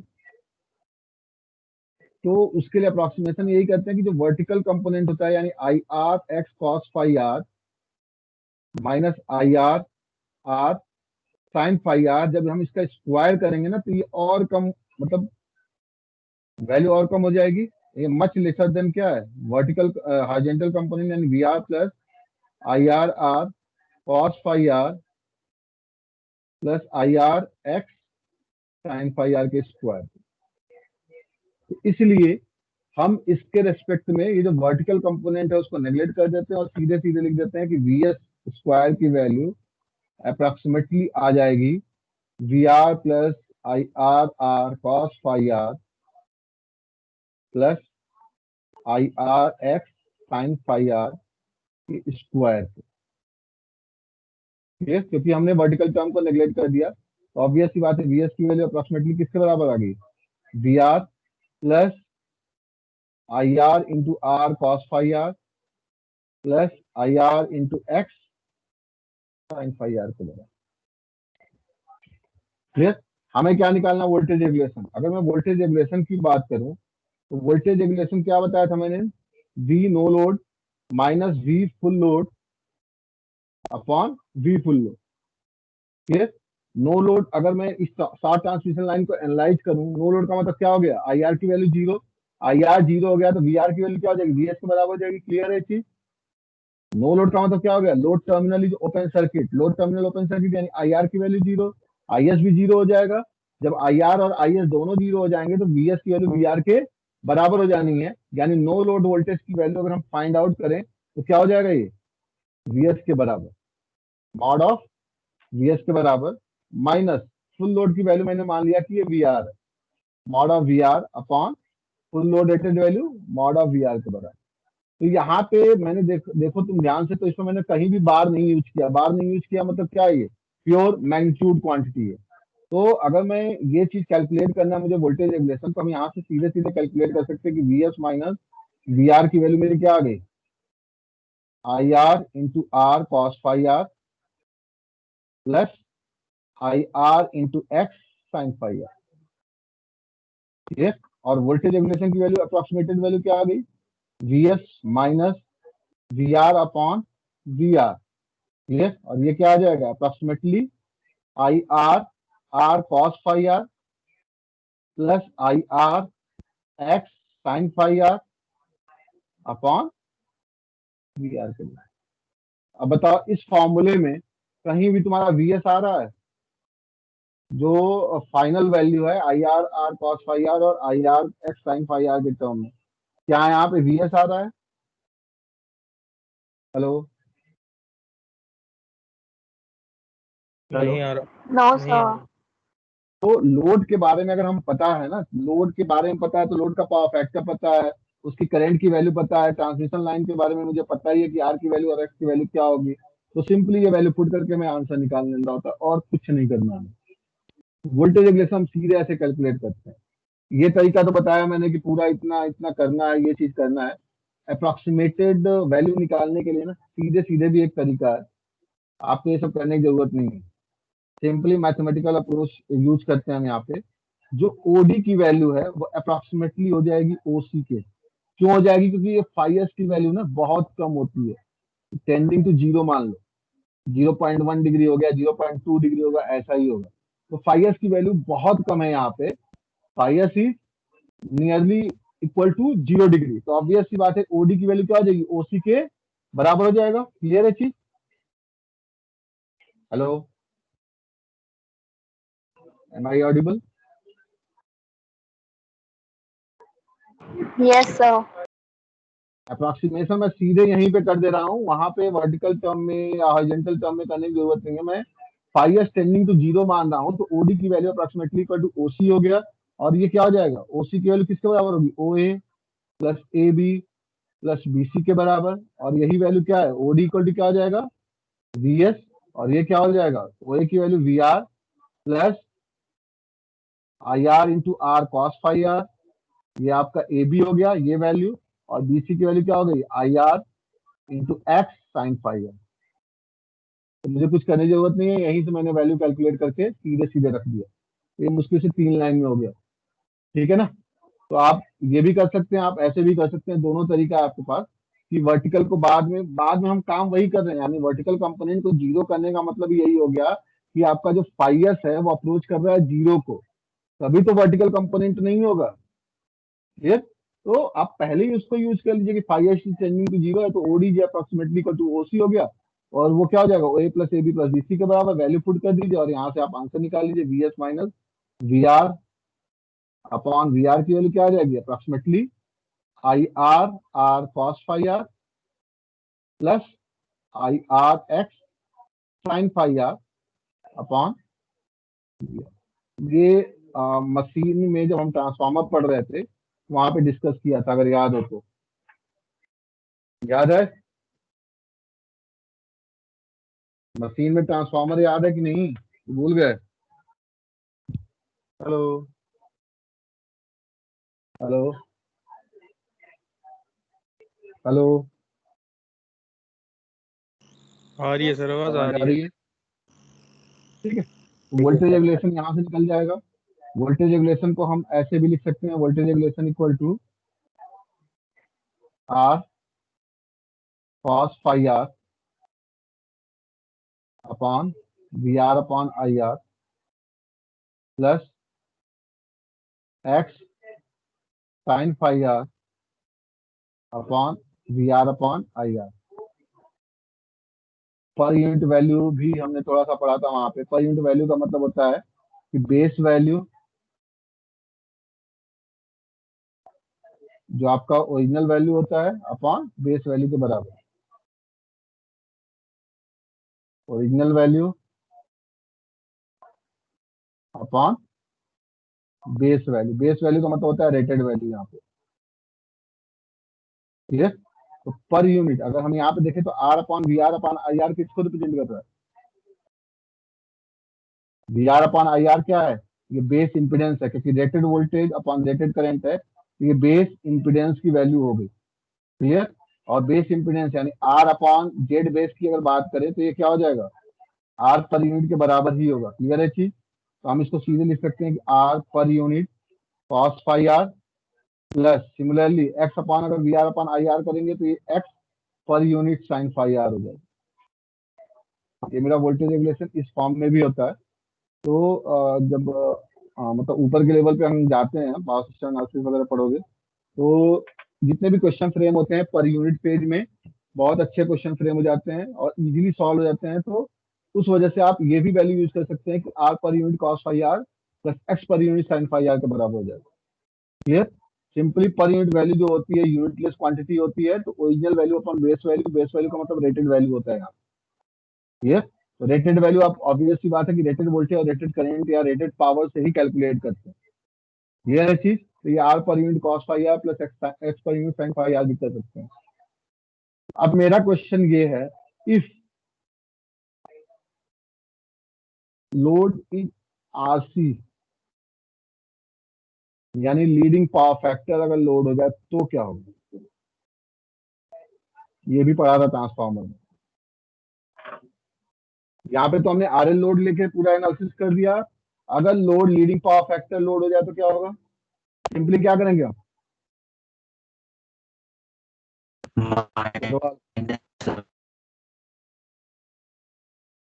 तो उसके लिए अप्रोक्सीमेशन यही करते हैं कि जो वर्टिकल कंपोनेंट होता है यानी I R X cos phi R minus I R R sine phi R, जब हम इसका स्क्वायर करेंगे ना तो ये और कम, मतलब वैल्यू और कम हो जाएगी। ये मच लेसर देन क्या है, वर्टिकल हॉरिजॉन्टल कंपोनेंट यानी V R plus I R R cos phi R plus I R X sine phi R के स्क्वायर। तो इसलिए हम इसके रेस्पेक्ट में ये जो वर्टिकल कंपोनेंट है उसको नेग्लेक्ट कर देते हैं और सीधे सीधे लिख देते हैं कि वी एस स्क्वायर की वैल्यू अप्रोक्सीमेटली आ जाएगी V R plus I R R cos phi R plus I R X sine phi R के स्क्वायर। ठीक, क्योंकि हमने वर्टिकल टर्म को नेग्लेक्ट कर दिया तो ऑब्वियस सी बात है वी एस की वैल्यू अप्रोक्सीमेटली किसके बराबर आ गई, V R plus I R into R cos phi R plus I R into X sine phi R के बराबर। क्लियर। हमें क्या निकालना, वोल्टेज रेगुलेशन। अगर मैं वोल्टेज रेगुलेशन की बात करूं तो वोल्टेज रेगुलेशन क्या बताया था मैंने, V no load minus V full load upon V full load. Clear. No load, अगर मैं इस शॉर्ट ट्रांसमिशन लाइन को एनालाइज करूं, नो लोड का मतलब क्या हो गया, आई आर की value zero, I R zero हो गया तो वी आर की वैल्यू क्या हो जाएगी, वी एस के बराबर हो जाएगी। क्लियर है चीज। नो लोड का मतलब क्या हो गया, load terminal is open circuit, load terminal open circuit यानी आई आर की वैल्यू जीरो, आई एस भी जीरो हो जाएगा। जब आई आर और आई एस दोनों जीरो हो जाएंगे तो वी एस की वैल्यू वी आर के बराबर हो जानी है। यानी नो लोड वोल्टेज की वैल्यू अगर हम फाइंड आउट करें तो क्या हो जाएगा, ये वी एस के बराबर मॉड ऑफ वी एस के बराबर माइनस फुल लोड की वैल्यू मैंने मान लिया कि ये वी आर है, mod of V R upon full load rated value mod of V R के बराबर। तो यहाँ पे मैंने देखो तुम ध्यान से, तो इसमें मैंने कहीं भी बार नहीं यूज किया। बार नहीं यूज किया मतलब क्या है, ये प्योर मैग्नीट्यूड क्वांटिटी है। तो अगर मैं ये चीज कैलकुलेट करना है मुझे वोल्टेज रेगुलेशन, तो हम यहाँ से सीधे सीधे कैलकुलेट कर सकते हैं कि V S minus V R की वैल्यू मेरी क्या आ गई, I R into R cos phi R plus I R into X sine phi R. ठीक है। और वोल्टेज रेगुलेशन की वैल्यू अप्रोक्सीमेटेड वैल्यू क्या आ गई, V S minus V R upon V R. Clear. और ये क्या आ जाएगा, approximately I R R cos phi R plus I R X sine phi are upon V R के लिए। अब बताओ इस फॉर्मूले में कहीं भी तुम्हारा वी एस आ रहा है, जो फाइनल वैल्यू है I R R cos phi R और I R X sine phi R के टर्म में, क्या यहाँ पे वी एस आ रहा है, हेलो नहीं आ रहा, No, नहीं आ sir. रहा। तो लोड के बारे में अगर हम पता है ना, लोड के बारे में पता है तो लोड का पावर फैक्टर पता है, उसकी करंट की वैल्यू पता है, ट्रांसमिशन लाइन के बारे में मुझे पता ही है कि आर की वैल्यू और एक्स की वैल्यू क्या होगी, तो सिंपली ये वैल्यू पुट करके मैं आंसर निकाल लेना होता है और कुछ नहीं करना है। वोल्टेज रेगुलेशन हम सीधे ऐसे कैलकुलेट करते हैं। ये तरीका तो बताया मैंने कि पूरा इतना इतना करना है, ये चीज करना है। अप्रोक्सीमेटेड वैल्यू निकालने के लिए ना सीधे सीधे भी एक तरीका है, आपको ये सब करने की जरूरत नहीं है। सिंपली मैथमेटिकल अप्रोच यूज करते हैं हम यहाँ पे। जो ओडी की वैल्यू है वो अप्रोक्सीमेटली हो जाएगी ओसी के। क्यों हो जाएगी, क्योंकि ये फाई एस की वैल्यू ना बहुत कम होती है, टेंडिंग टू जीरो मान लो, 0.1 डिग्री हो गया, 0.2 डिग्री होगा, ऐसा ही होगा। तो फाई एस की वैल्यू बहुत कम है यहाँ पे, phi S is nearly equal to 0 degree. तो ऑब्वियस सी बात है ओडी की वैल्यू क्या हो जाएगी, ओसी के बराबर हो जाएगा। क्लियर है चीज। Hello, am I audible. Yes, sir. Approximation मैं सीधे यहीं पे कर दे रहा हूँ, वहां पे वर्टिकल टर्म में या हॉरिजॉन्टल टर्म में करने की जरूरत नहीं है। मैं phi S tending to zero मान रहा हूँ, तो ओडी की value approximately equal to OC हो गया। और ये क्या हो जाएगा, ओसी की वैल्यू किसके बराबर होगी, O A plus A B plus B C के बराबर। और यही वैल्यू क्या है, ओडी इक्वल टू क्या हो जाएगा, वी एस। और ये क्या हो जाएगा, ओ ए की value V R plus I R into R cos phi R, ये आपका ए बी हो गया ये वैल्यू, और बीसी की वैल्यू क्या हो गई, I R into X sine five R. तो मुझे कुछ करने की जरूरत नहीं है, यहीं से मैंने वैल्यू कैलकुलेट करके सीधे सीधे रख दिया। ये मुश्किल से 3 लाइन में हो गया, ठीक है ना। तो आप ये भी कर सकते हैं, आप ऐसे भी कर सकते हैं, दोनों तरीका है आपके पास कि वर्टिकल को बाद में हम काम वही कर रहे हैं, यानी वर्टिकल कंपोनेंट को जीरो करने का मतलब यही हो गया कि आपका जो फाइव है वो अप्रोच कर रहा है जीरो को, तभी तो वर्टिकल कंपोनेंट नहीं होगा। क्लियर। तो आप पहले ही उसको यूज कर लीजिए कि फाइव चेंजिंग टू जीरो है तो ODJ approximately equal to OC हो गया, और वो क्या हो जाएगा, O A plus A B plus BC के बराबर, वैल्यू पुट कर दीजिए और यहाँ से आप आंसर निकाल लीजिए, V S minus V R upon V R की वैल्यू क्या आ जाएगी, approximately I R R cos five R plus I R X sine five R upon. ये मशीन में जब हम ट्रांसफार्मर पढ़ रहे थे वहां पे डिस्कस किया था, अगर याद हो तो। याद है मशीन में ट्रांसफार्मर, याद है कि नहीं, भूल गए। हेलो हेलो हेलो, आ रही है सर, आवाज आ आवाज आ रही रही है। है, ठीक है। वोल्टेज रेगुलेशन यहाँ से निकल जाएगा। वोल्टेज रेगुलेशन को हम ऐसे भी लिख सकते हैं, voltage regulation equal to R cos five R upon V R upon I R plus X sine five R upon V R upon I R. Per unit value भी हमने थोड़ा सा पढ़ा था वहां पे। पर यूनिट वैल्यू का मतलब होता है कि बेस वैल्यू जो आपका ओरिजिनल वैल्यू होता है अपॉन बेस वैल्यू के बराबर। Original value upon base value, base value का मतलब होता है रेटेड वैल्यू यहाँ पे, ठीक है। तो पर यूनिट अगर हम यहाँ पे देखें तो R upon V R upon I R किसको रिप्रेजेंट कर रहा है, V R upon I R क्या है, ये बेस इंपिडेंस है, क्योंकि rated voltage upon rated current है, तो ये बेस इंपिडेंस की वैल्यू हो गई, क्लियर। और बेस इंपिडेंस यानी आर अपॉन जेड बेस की अगर बात करें तो ये क्या हो जाएगा, आर पर यूनिट के बराबर ही होगा। क्लियर है चीज। तो हम इसको सीधे लिख सकते हैं कि R per unit cos five R plus similarly X upon, अगर V R upon I R करेंगे तो ये x per unit sine five are हो जाएगा। ये मेरा वोल्टेज रेगुलेशन इस फॉर्म में भी होता है। तो जब मतलब ऊपर के लेवल पे हम जाते हैं, पावर सिस्टम एनालिसिस वगैरह पढ़ोगे तो जितने भी क्वेश्चन फ्रेम होते हैं पर यूनिट पेज में बहुत अच्छे क्वेश्चन फ्रेम हो जाते हैं और इजीली सॉल्व हो जाते हैं। तो उस वजह से आप ये भी वैल्यू यूज कर सकते हैं कि R per unit cos five R plus X per unit sine five R के बराबर हो जाएगा। क्लियर। सिंपली पर यूनिट वैल्यू जो होती है यूनिटलेस क्वांटिटी होती है, तो original value upon base value, base value का मतलब रेटेड वैल्यू होता है यहाँ। क्लियर। तो रेटेड वैल्यू आप ऑब्वियस सी बात है कि रेटेड वोल्टेज और रेटेड करंट या रेटेड पावर से ही कैलकुलेट करते हैं। क्लियर है चीज। तो ये R per unit cos five R plus X per unit sine five R भी कर सकते हैं। अब मेरा क्वेश्चन ये है, इफ लोड इज आरसी यानी लीडिंग पावर फैक्टर अगर लोड हो जाए तो क्या होगा, ये भी पढ़ा था ट्रांसफार्मर में। यहाँ पे तो हमने आरएल लोड लेके पूरा एनालिसिस कर दिया। अगर load leading power factor load हो जाए तो क्या होगा, सिंपली क्या करेंगे हम,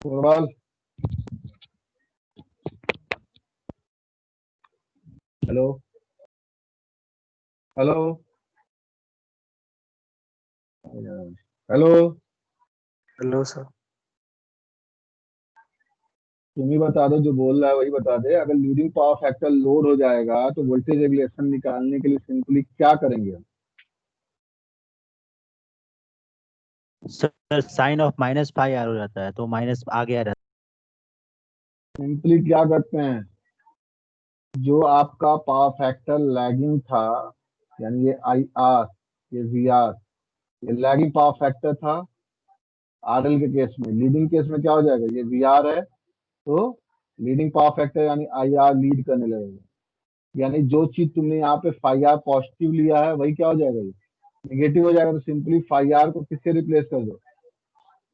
football. Hello hello hello, hello sir. तुम ही बता दो, जो बोल रहा है वही बता दे। अगर लीडिंग पावर फैक्टर लोड हो जाएगा तो वोल्टेज रेगुलेशन निकालने के लिए सिंपली क्या करेंगे हम, सर साइन ऑफ -5 हो जाता है तो माइनस आ गया रहता सिंपली क्या करते हैं, जो आपका पावर फैक्टर लैगिंग था, यानी ये आई आर ये वी आर, ये लैगिंग पावर फैक्टर था आरएल के केस में। लीडिंग केस में क्या हो जाएगा, ये वी आर है तो लीडिंग पावर फैक्टर यानी आई आर लीड करने लगेगा। यानी जो चीज तुमने यहाँ पे फाइव आर पॉजिटिव लिया है वही क्या हो जाएगा, ये नेगेटिव हो जाएगा तो सिंपली फाई आर को किससे रिप्लेस कर दो,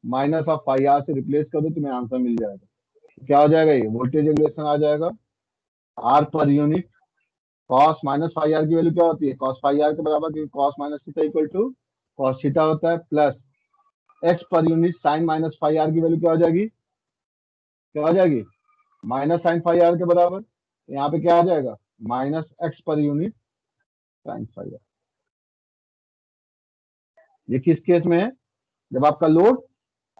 माइनस ऑफ फाई आर से रिप्लेस कर दो, तुम्हें आंसर मिल जाएगा। तो क्या हो जाएगा, ये वोल्टेज रेगुलेशन आ जाएगा R per unit cos minus phi R की वैल्यू क्या होती है, कॉस फाई आर के बराबर, क्योंकि cos minus theta equal to cos theta होता है, plus X per unit sine minus phi R की वैल्यू क्या हो जाएगी, क्या हो जाएगी, माइनस साइन फाई आर के बराबर। यहाँ पे क्या आ जाएगा, minus X per unit sine phi R. ये किस केस में है, जब आपका लोड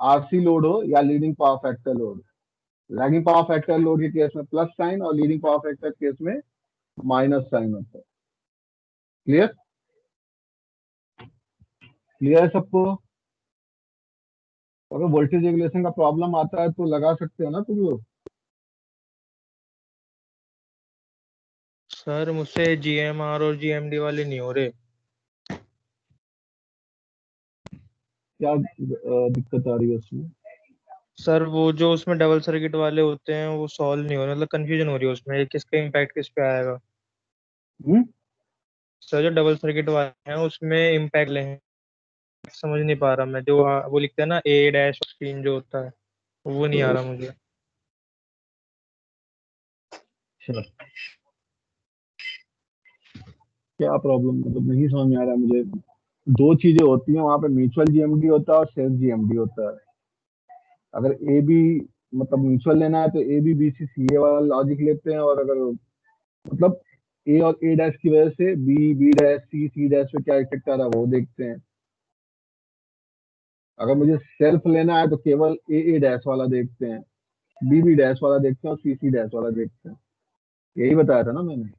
आरसी लोड हो या leading power factor load. Lagging power factor load के केस में प्लस साइन और लीडिंग पावर फैक्टर केस में माइनस साइन होता है। क्लियर, क्लियर है सबको। अगर वोल्टेज रेगुलेशन का प्रॉब्लम आता है तो लगा सकते हो ना तुम लोग। सर मुझसे जीएमआर और जीएमडी वाले नहीं हो रहे। क्या दिक्कत आ रही है उसमें। सर वो जो उसमें डबल सर्किट वाले होते हैं वो सॉल्व नहीं हो रहे, मतलब कंफ्यूजन हो रही है उसमें, ये किसका इम्पैक्ट किस पे आएगा। हम्म? सर जो डबल सर्किट वाले हैं उसमें इम्पैक्ट ले समझ नहीं पा रहा मैं, जो वो लिखते हैं ना ए डैश स्क्रीन जो होता है वो नहीं आ तो रहा मुझे। अच्छा, क्या प्रॉब्लम, मतलब नहीं समझ में आ रहा है मुझे। दो चीजें होती हैं वहां पे, म्यूचुअल जीएमडी होता है और सेल्फ जीएमडी होता है। अगर ए बी, मतलब म्यूचुअल लेना है तो ए बी बी सी सी ए वाला लॉजिक लेते हैं, और अगर मतलब ए और ए डैश की वजह से B B dash C C dash पे क्या इफेक्ट आ रहा है वो देखते हैं। अगर मुझे सेल्फ लेना है तो केवल ए डैश वाला देखते हैं, बी बी डैश वाला देखते हैं और सी सी डैश वाला देखते हैं। यही बताया था ना मैंने।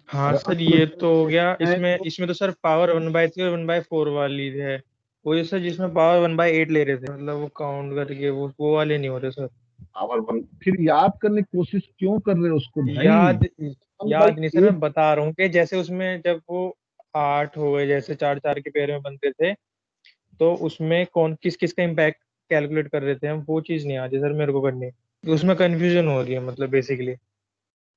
हाँ अगर सर ये तो हो गया, अनप्रोपोर्शनल है इसमें तो इसमें तो सर पावर 1/3 और 1/4 वाली है। वो ये सर जिसमें पावर 1/8 ले रहे थे, मतलब वो काउंट करके वो वाले नहीं हो रहे सर। पावर वन, फिर याद करने की कोशिश क्यों कर रहे हो उसको भाई। याद वन बाई याद नहीं सर, मैं एट। बता रहा हूँ कि जैसे उसमें जब वो 8 हो गए, जैसे 4 4 के पेयर में बनते थे, तो उसमें कौन किस किस का इम्पैक्ट कैलकुलेट कर रहे थे हम, वो चीज़ नहीं आती सर मेरे को करनी। उसमें कंफ्यूजन हो रही है मतलब बेसिकली।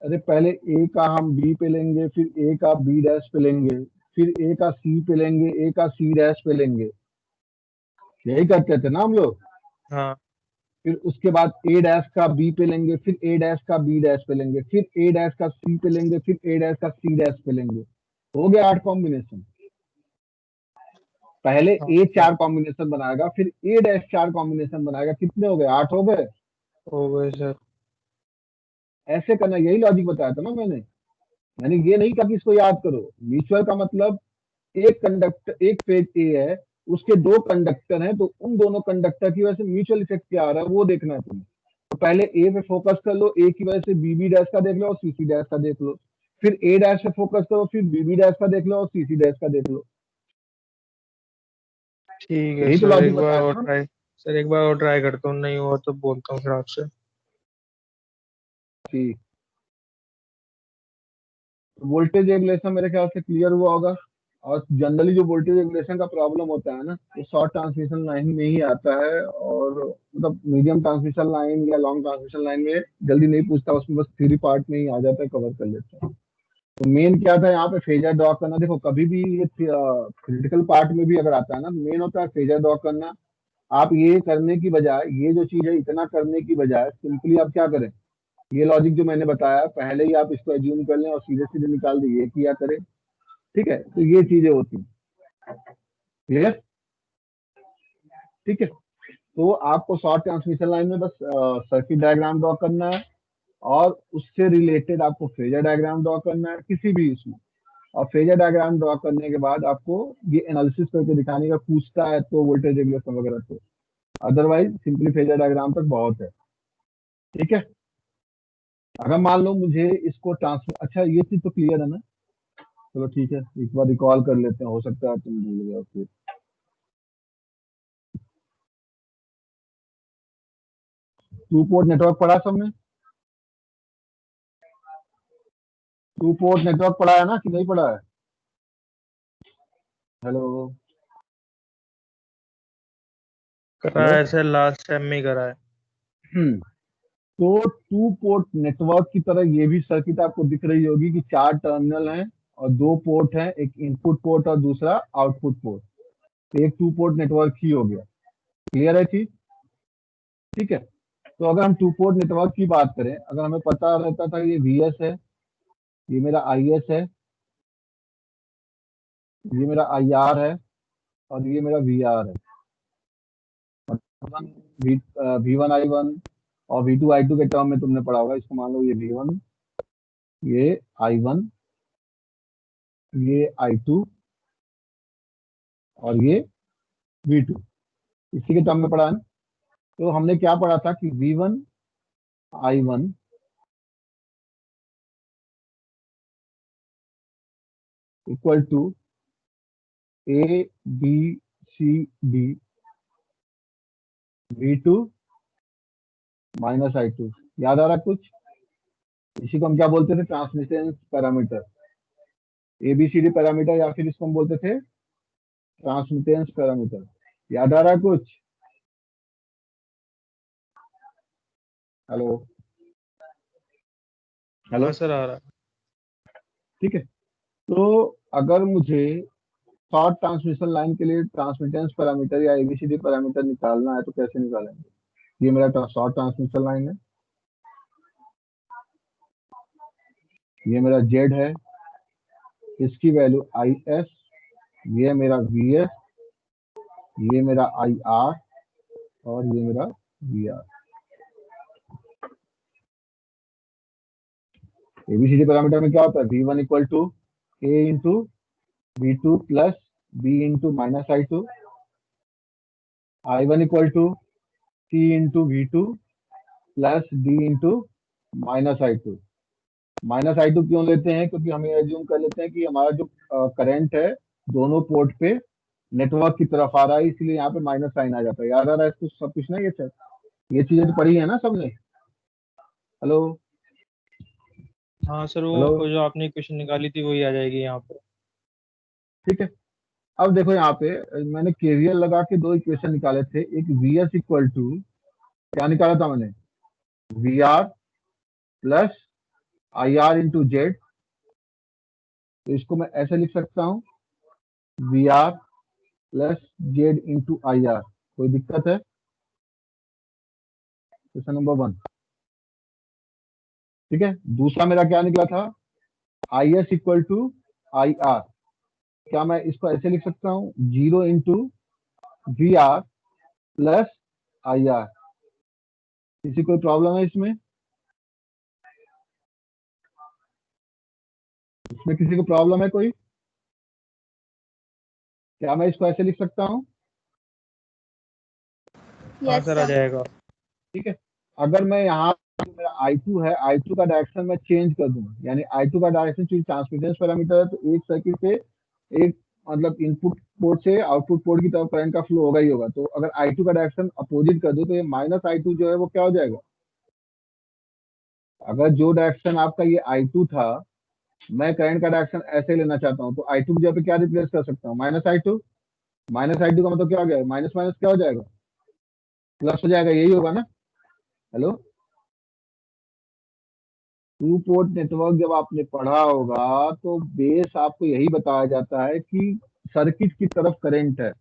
अरे पहले ए का हम बी पे लेंगे, फिर ए का बी डैश पे लेंगे, फिर ए का सी पे लेंगे, ए का सी डैश पे लेंगे। यही करते थे ना हम लोग। हाँ फिर उसके बाद ए डैश का बी पे लेंगे, फिर ए डैश का बी डैश पे लेंगे, फिर ए डैश का सी पे लेंगे, फिर ए डैश का सी डैश पे लेंगे। हो गया 8 कॉम्बिनेशन। पहले हाँ ए सर 4 कॉम्बिनेशन बनाएगा, फिर ए डैश 4 कॉम्बिनेशन बनाएगा, कितने हो गए, 8 हो गए। हो गए सर। ऐसे करना, यही लॉजिक बताया था ना मैंने ये नहीं कहा कि इसको याद करो। म्यूचुअल का मतलब एक कंडक्टर, एक फेज ए है, उसके दो कंडक्टर हैं, तो उन दोनों कंडक्टर की वजह से म्यूचुअल इफेक्ट क्या आ रहा है वो देखना है तुम्हें। तो पहले ए पे फोकस कर लो, ए की वजह से बीबी डैश का देख लो और सीसी डैश का देख लो। फिर ए डैश पे फोकस करो, फिर बीबी डैश का देख लो और सीसी डैश का देख लो। ठीक है यही तो सर, लॉजिक एक बार बताया और था ना। ट्राई। सर एक बार और ट्राई करता हूँ, नहीं हुआ तो बोलता हूँ फिर आपसे। कि वोल्टेज रेगुलेशन मेरे ख्याल से क्लियर हुआ होगा। और जनरली जो वोल्टेज रेगुलेशन का प्रॉब्लम होता है ना, वो शॉर्ट ट्रांसमिशन लाइन में ही आता है, और मतलब मीडियम ट्रांसमिशन लाइन या लॉन्ग ट्रांसमिशन लाइन में जल्दी नहीं पूछता, उसमें बस थ्योरी पार्ट में ही आ जाता है, कवर कर लेता है। तो मेन क्या था यहाँ पे, फेजर ड्रॉ करना। देखो कभी भी ये क्रिटिकल पार्ट में भी अगर आता है ना, मेन होता है फेजर ड्रॉ करना। आप ये करने की बजाय, ये जो चीज है इतना करने की बजाय सिंपली आप क्या करें, ये लॉजिक जो मैंने बताया पहले ही आप इसको एज्यूम कर लें और सीधे सीधे निकाल दीजिए, ये किया करें। ठीक है, तो ये चीजें होती हैं। क्लियर, ठीक है। तो आपको शॉर्ट ट्रांसमिशन लाइन में बस सर्किट डायग्राम ड्रॉ करना है, और उससे रिलेटेड आपको फेजर डायग्राम ड्रॉ करना है किसी भी इसमें। और फेजर डायग्राम ड्रॉ करने के बाद आपको ये एनालिसिस करके दिखाने का पूछता है तो वोल्टेज रेगुलेशन वगैरह, तो अदरवाइज सिंपली फेजर डायग्राम तक बहुत है। ठीक है, अगर मान लो मुझे इसको ट्रांसफर, अच्छा ये चीज तो क्लियर है ना। चलो ठीक है, एक बार रिकॉल कर लेते हैं, हो सकता है तुम भूल गए फिर। टू पोर्ट नेटवर्क पढ़ा सबने, टू पोर्ट नेटवर्क पढ़ा है ना कि नहीं पढ़ा है। हेलो, करा हेलो। है सर, लास्ट टाइम में ही करा है। हम्म, तो टू पोर्ट नेटवर्क की तरह ये भी सर्किट आपको दिख रही होगी कि चार टर्मिनल हैं और दो पोर्ट हैं, एक इनपुट पोर्ट और दूसरा आउटपुट पोर्ट, तो एक टू पोर्ट नेटवर्क ही हो गया। क्लियर है चीज? ठीक है। तो अगर हम टू पोर्ट नेटवर्क की बात करें, अगर हमें पता रहता था ये VS है, ये मेरा IS है, ये मेरा IR है और ये मेरा VR है, V1 I1 और V2 I2 के टर्म में तुमने पढ़ा होगा। इसको मान लो ये V1, ये I1, ये I2 और ये V2, इसी के टर्म में पढ़ा है ना। तो हमने क्या पढ़ा था कि V1 I1 equal to ABCD V2 minus I2। याद आ रहा कुछ? इसी को हम क्या बोलते थे? ट्रांसमिशन पैरामीटर, ABCD पैरामीटर, या फिर इसको हम बोलते थे ट्रांसमिटेंस पैरामीटर। याद आ रहा है कुछ? हेलो हेलो हाँ सर, आ रहा है। ठीक है। तो अगर मुझे शॉर्ट ट्रांसमिशन लाइन के लिए ट्रांसमिटेंस पैरामीटर या ABCD पैरामीटर निकालना है तो कैसे निकालेंगे? ये मेरा शॉर्ट ट्रांसमिशन लाइन है, ये मेरा Z है, इसकी वैल्यू IS, ये मेरा VS, ये मेरा IR और ये मेरा VR। ABCD पैरामीटर में क्या होता है? V1 equal to A into V2 plus B into minus I2, I1 equal to C into V2 plus D into minus I2। Minus I2 क्यों लेते हैं? क्योंकि हमें एज्यूम कर लेते हैं कि हमारा जो करंट है दोनों पोर्ट पे नेटवर्क की तरफ आ रहा है, इसलिए यहाँ पे माइनस साइन आ जाता है। याद आ रहा है इसको सब कुछ ना? ये सर, ये चीजें तो पढ़ी है ना सबने? हेलो हाँ सर, हेलो वो जो आपने क्वेश्चन निकाली थी वही आ जाएगी यहाँ पे। ठीक है। अब देखो यहाँ पे मैंने KVL लगा के दो इक्वेशन निकाले थे। एक VS इक्वल टू, क्या निकाला था मैंने? VR plus IR into Z। तो इसको मैं ऐसे लिख सकता हूँ, VR plus Z into IR। कोई दिक्कत है? Question number 1। ठीक है। दूसरा मेरा क्या निकला था? IS equal to IR। क्या मैं इसको ऐसे लिख सकता हूँ? 0 इंटू VR प्लस IR। किसी कोई प्रॉब्लम है इसमें? इसमें किसी को प्रॉब्लम है कोई? क्या मैं इसको ऐसे लिख सकता हूँ? हाँ Yes, सर, आ sir. जाएगा। ठीक है। अगर मैं यहाँ मेरा I2 है, I2 का डायरेक्शन मैं चेंज कर दूं, यानी I2 का डायरेक्शन चूंकि ट्रांसमिटेंस पैरामीटर है तो एक सर्किट से एक मतलब इनपुट पोर्ट से आउटपुट पोर्ट की तरफ करंट का फ्लो होगा ही होगा। तो अगर I2 का डायरेक्शन अपोजिट कर दो तो ये माइनस I2 जो है वो क्या हो जाएगा? अगर जो डायरेक्शन आपका ये I2 था, मैं करंट का डायरेक्शन ऐसे लेना चाहता हूँ, तो I2 की जगह पे क्या रिप्लेस कर सकता हूँ? Minus I2। माइनस I2 का मतलब क्या हो गया? माइनस माइनस क्या हो जाएगा? प्लस हो जाएगा, यही होगा ना? हेलो, टू पोर्ट नेटवर्क जब आपने पढ़ा होगा तो बेस आपको यही बताया जाता है कि सर्किट की तरफ करंट है,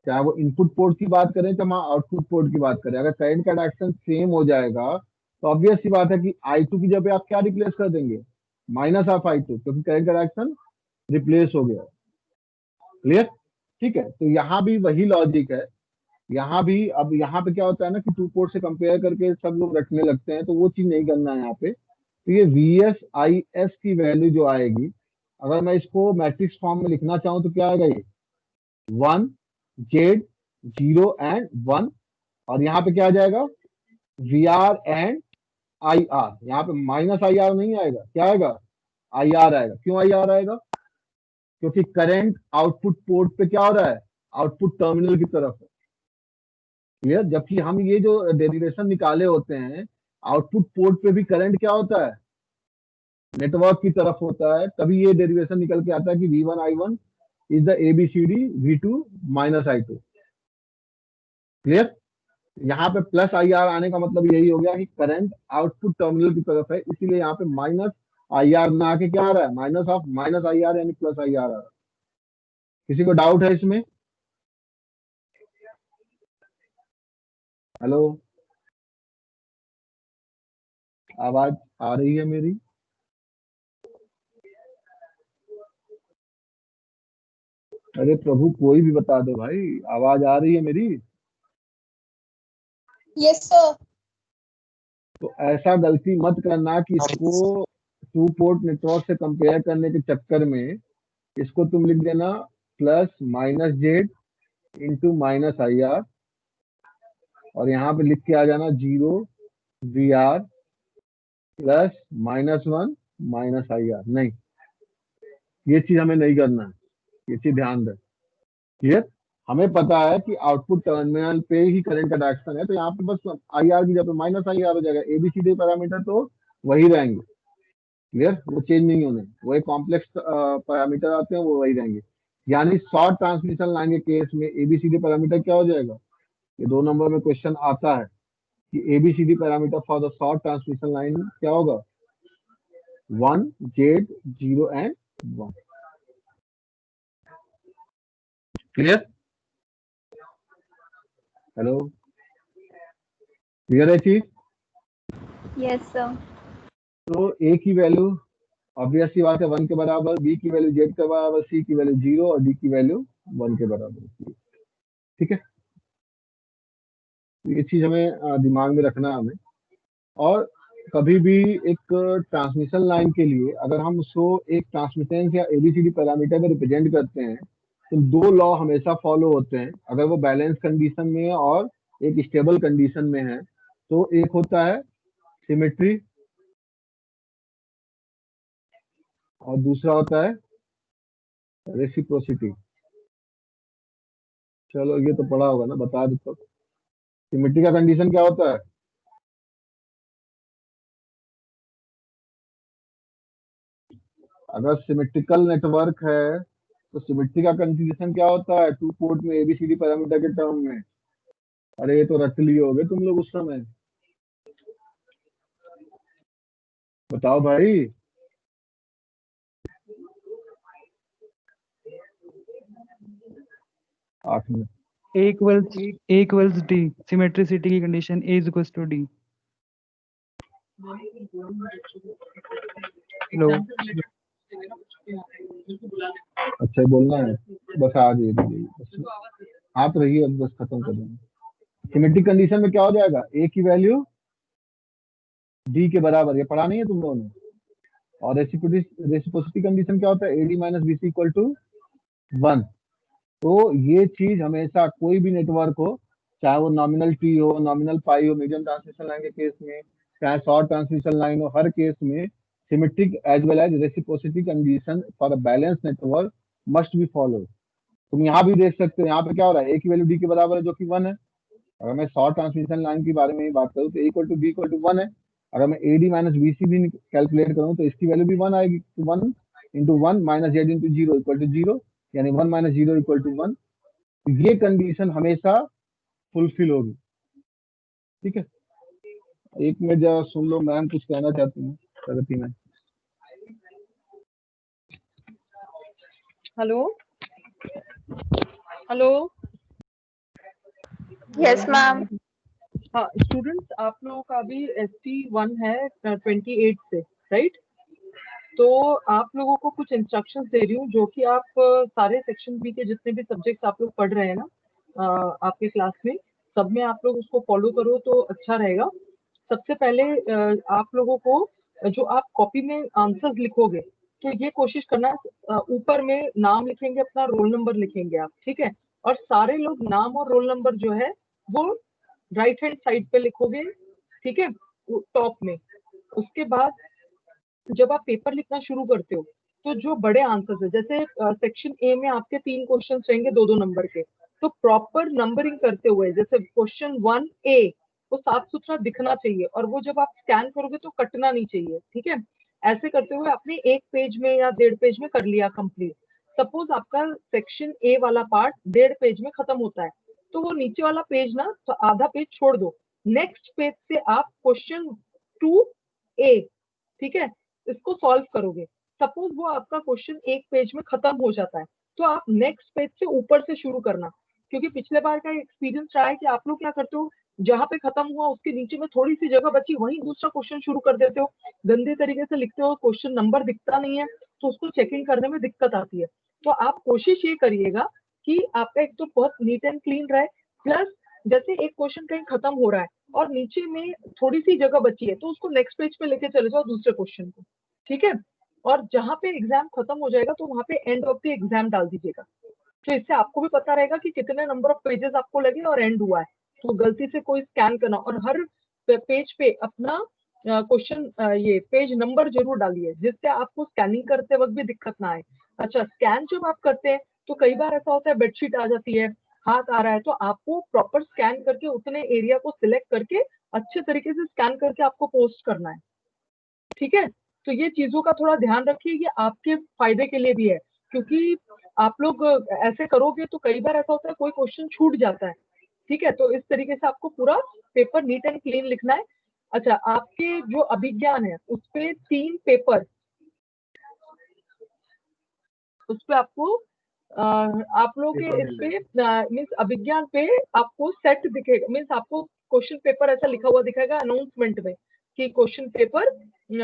चाहे वो इनपुट पोर्ट की बात करें चाहे हम आउटपुट पोर्ट की बात करें। अगर करंट का डायरेक्शन सेम हो जाएगा तो ऑब्वियस सी बात है कि I2 की जगह पे आप क्या रिप्लेस कर देंगे? माइनस ऑफ I2, क्योंकि करंट का डायरेक्शन रिप्लेस हो गया। क्लियर? ठीक है। तो यहाँ भी वही लॉजिक है। यहाँ भी अब यहाँ पे क्या होता है ना कि टू पोर्ट से कंपेयर करके सब लोग रखने लगते हैं, तो वो चीज नहीं करना है यहाँ पे। तो ये VS IS की वैल्यू जो आएगी, अगर मैं इसको मैट्रिक्स फॉर्म में लिखना चाहूँ तो क्या आएगा? ये 1 Z 0 एंड 1, और यहाँ पे क्या आ जाएगा? VR and IR। यहाँ पे माइनस IR नहीं आएगा, क्या आएगा? IR आएगा। क्यों IR आएगा? क्योंकि करंट आउटपुट पोर्ट पे क्या हो रहा है? आउटपुट टर्मिनल की तरफ है। क्लियर? जबकि हम ये जो डेरिवेशन निकाले होते हैं, आउटपुट पोर्ट पे भी करंट क्या होता है? नेटवर्क की तरफ होता है। तभी ये डेरिवेशन निकल के आता है कि V1 I1 is the ABCD V2 minus I2। Clear? यहाँ पे प्लस IR आने का मतलब यही हो गया कि करंट आउटपुट टर्मिनल की तरफ है, इसीलिए यहाँ पे माइनस आई आर में आके क्या आ रहा है, minus of minus I are यानी प्लस आई आर आ रहा है। किसी को डाउट है इसमें? हेलो, आवाज आ रही है मेरी? अरे प्रभु कोई भी बता दो भाई, आवाज आ रही है मेरी? Yes sir. तो ऐसा गलती मत करना कि इसको टू पोर्ट नेटवर्क से कंपेयर करने के चक्कर में इसको तुम लिख देना plus minus Z into minus I R, और यहाँ पे लिख के आ जाना 0 V R plus -1 minus I R. नहीं, ये चीज हमें नहीं करना है, ये चीज ध्यान दें। क्लियर? हमें पता है कि आउटपुट टर्मिनल पे ही करंट का डायरेक्शन है, तो यहाँ पे बस आई आर की जब माइनस आई आर हो जाएगा, एबीसीडी पैरामीटर तो वही रहेंगे। क्लियर? वो चेंज नहीं होने, वो एक कॉम्प्लेक्स पैरामीटर आते हैं, वो वही रहेंगे। यानी शॉर्ट ट्रांसमिशन लाइन के केस में एबीसीडी पैरामीटर क्या हो जाएगा, ये 2 नंबर में क्वेश्चन आता है कि ABCD parameter for the short transmission line क्या होगा, 1 Z 0 and 1। Clear? Hello, clear है चीज? Yes, sir. तो ए की वैल्यू ऑब्वियस सी बात है 1 के बराबर, बी की वैल्यू जेड के बराबर, सी की वैल्यू 0 और डी की वैल्यू 1 के बराबर होती है। ठीक है, ये चीज हमें दिमाग में रखना है हमें। और कभी भी एक ट्रांसमिशन लाइन के लिए अगर हम उसको एक ट्रांसमिटेंस या एबीसीडी पैरामीटर में रिप्रेजेंट करते हैं तो 2 लॉ हमेशा फॉलो होते हैं अगर वो बैलेंस कंडीशन में है और एक स्टेबल कंडीशन में है। तो एक होता है सिमेट्री और दूसरा होता है रेसिप्रोसिटी। चलो ये तो पढ़ा होगा ना, बता दो। सिमेट्री का कंडीशन क्या होता है, अगर सिमेट्रिकल नेटवर्क है तो सिमेट्री का कंडीशन क्या होता है, टू पोर्ट में एबीसीडी पैरामीटर के टर्म में। अरे ये तो रट लिए होगे तुम लोग उस समय, बताओ भाई। 8 minute. A equals D, symmetricity की condition A is equals to D. Hello. अच्छा बोलना है बस, आज ये आप रहिए, अब बस खत्म कर देंगे। सिमेट्रिक कंडीशन में क्या हो जाएगा, ए की वैल्यू डी के बराबर, ये पढ़ा नहीं है तुम लोगों ने। और रेसिप्रोसिटी कंडीशन क्या होता है, AD minus BC equal to 1। तो ये चीज हमेशा कोई भी नेटवर्क हो, चाहे वो नॉमिनल टी हो, नॉमिनल पाई हो, मीडियम ट्रांसमिशन लाइन के केस में, चाहे शॉर्ट ट्रांसमिशन लाइन हो, हर केस में symmetric as well as reciprocity condition for a balance network must be follow. तुम यहाँ भी देख सकते हो, यहाँ पे क्या हो रहा है, ए की वैल्यू डी के बराबर है जो कि 1 है। अगर मैं शॉर्ट ट्रांसमिशन लाइन के बारे में ही बात करूँ तो equal to B equal to 1 है। अगर मैं एडी माइनस बीसी भी कैलकुलेट करूँ तो इसकी वैल्यू भी 1 आएगी, 1 into 1 minus Z into 0 equal to 0, यानी 1 माइनस 0 इक्वल टू 1। ये कंडीशन हमेशा फुलफिल होगी। ठीक है, एक मिनट जरा सुन लो, मैम कुछ कहना चाहती हूँ प्रगति में। Hello hello. Yes, ma'am. हाँ स्टूडेंट्स, आप लोगों का भी ST1 है 28 से, राइट? तो आप लोगों को कुछ इंस्ट्रक्शंस दे रही हूँ जो कि आप सारे सेक्शन बी के जितने भी सब्जेक्ट्स आप लोग पढ़ रहे हैं ना आपके क्लास में, सब में आप लोग उसको फॉलो करो तो अच्छा रहेगा। सबसे पहले आप लोगों को जो आप कॉपी में आंसर्स लिखोगे तो ये कोशिश करना ऊपर में नाम लिखेंगे, अपना रोल नंबर लिखेंगे आप, ठीक है? और सारे लोग नाम और रोल नंबर जो है वो राइट हैंड साइड पे लिखोगे, ठीक है, टॉप में। उसके बाद जब आप पेपर लिखना शुरू करते हो तो जो बड़े आंसर्स है, जैसे सेक्शन ए में आपके 3 क्वेश्चन रहेंगे 2-2 नंबर के, तो प्रॉपर नंबरिंग करते हुए जैसे क्वेश्चन 1A वो साफ सुथरा दिखना चाहिए और वो जब आप स्कैन करोगे तो कटना नहीं चाहिए, ठीक है? ऐसे करते हुए आपने 1 पेज में या 1.5 पेज में कर लिया कंप्लीट। सपोज आपका सेक्शन ए वाला पार्ट 1.5 पेज में खत्म होता है तो वो नीचे वाला पेज ना तो आधा पेज छोड़ दो, नेक्स्ट पेज से आप क्वेश्चन 2A, ठीक है, इसको सॉल्व करोगे, सपोज वो आपका क्वेश्चन एक पेज में खत्म हो जाता है, तो आप नेक्स्ट पेज से ऊपर से शुरू करना, क्योंकि पिछले बार का एक्सपीरियंस रहा है कि आप लोग क्या करते हो, जहां पे खत्म हुआ उसके नीचे में थोड़ी सी जगह बची वहीं दूसरा क्वेश्चन शुरू कर देते हो, गंदे तरीके से लिखते हो, क्वेश्चन नंबर दिखता नहीं है, तो उसको चेकिंग करने में दिक्कत आती है। तो आप कोशिश ये करिएगा कि आपका एक तो बहुत नीट एंड क्लीन रहे, प्लस जैसे एक क्वेश्चन कहीं खत्म हो रहा है और नीचे में थोड़ी सी जगह बची है, तो उसको नेक्स्ट पेज पे लेके चले जाओ दूसरे क्वेश्चन को, ठीक है। और जहां पे एग्जाम खत्म हो जाएगा तो वहां पे एंड ऑफ द एग्जाम डाल दीजिएगा, तो इससे आपको भी पता रहेगा कि कितने नंबर ऑफ पेजेस आपको लगे और एंड हुआ है, तो गलती से कोई स्कैन करना, और हर पेज पे अपना क्वेश्चन ये पेज नंबर जरूर डालिए, जिससे आपको स्कैनिंग करते वक्त भी दिक्कत ना आए। अच्छा, स्कैन जब आप करते हैं तो कई बार ऐसा होता है बेडशीट आ जाती है, हाथ आ रहा है, तो आपको प्रॉपर स्कैन करके उतने एरिया को सिलेक्ट करके अच्छे तरीके से स्कैन करके आपको पोस्ट करना है, ठीक है। तो ये चीजों का थोड़ा ध्यान रखिए, ये आपके फायदे के लिए भी है, क्योंकि आप लोग ऐसे करोगे तो कई बार ऐसा होता है कोई क्वेश्चन छूट जाता है, ठीक है। तो इस तरीके से आपको पूरा पेपर नीट एंड क्लीन लिखना है। अच्छा, आपके जो अभिज्ञान है उस पे 3 पेपर, उस पे आपको आप लोग के इस पे मीन्स अभिज्ञान पे आपको सेट दिखेगा, मीन्स आपको क्वेश्चन पेपर ऐसा लिखा हुआ दिखेगा अनाउंसमेंट में कि question paper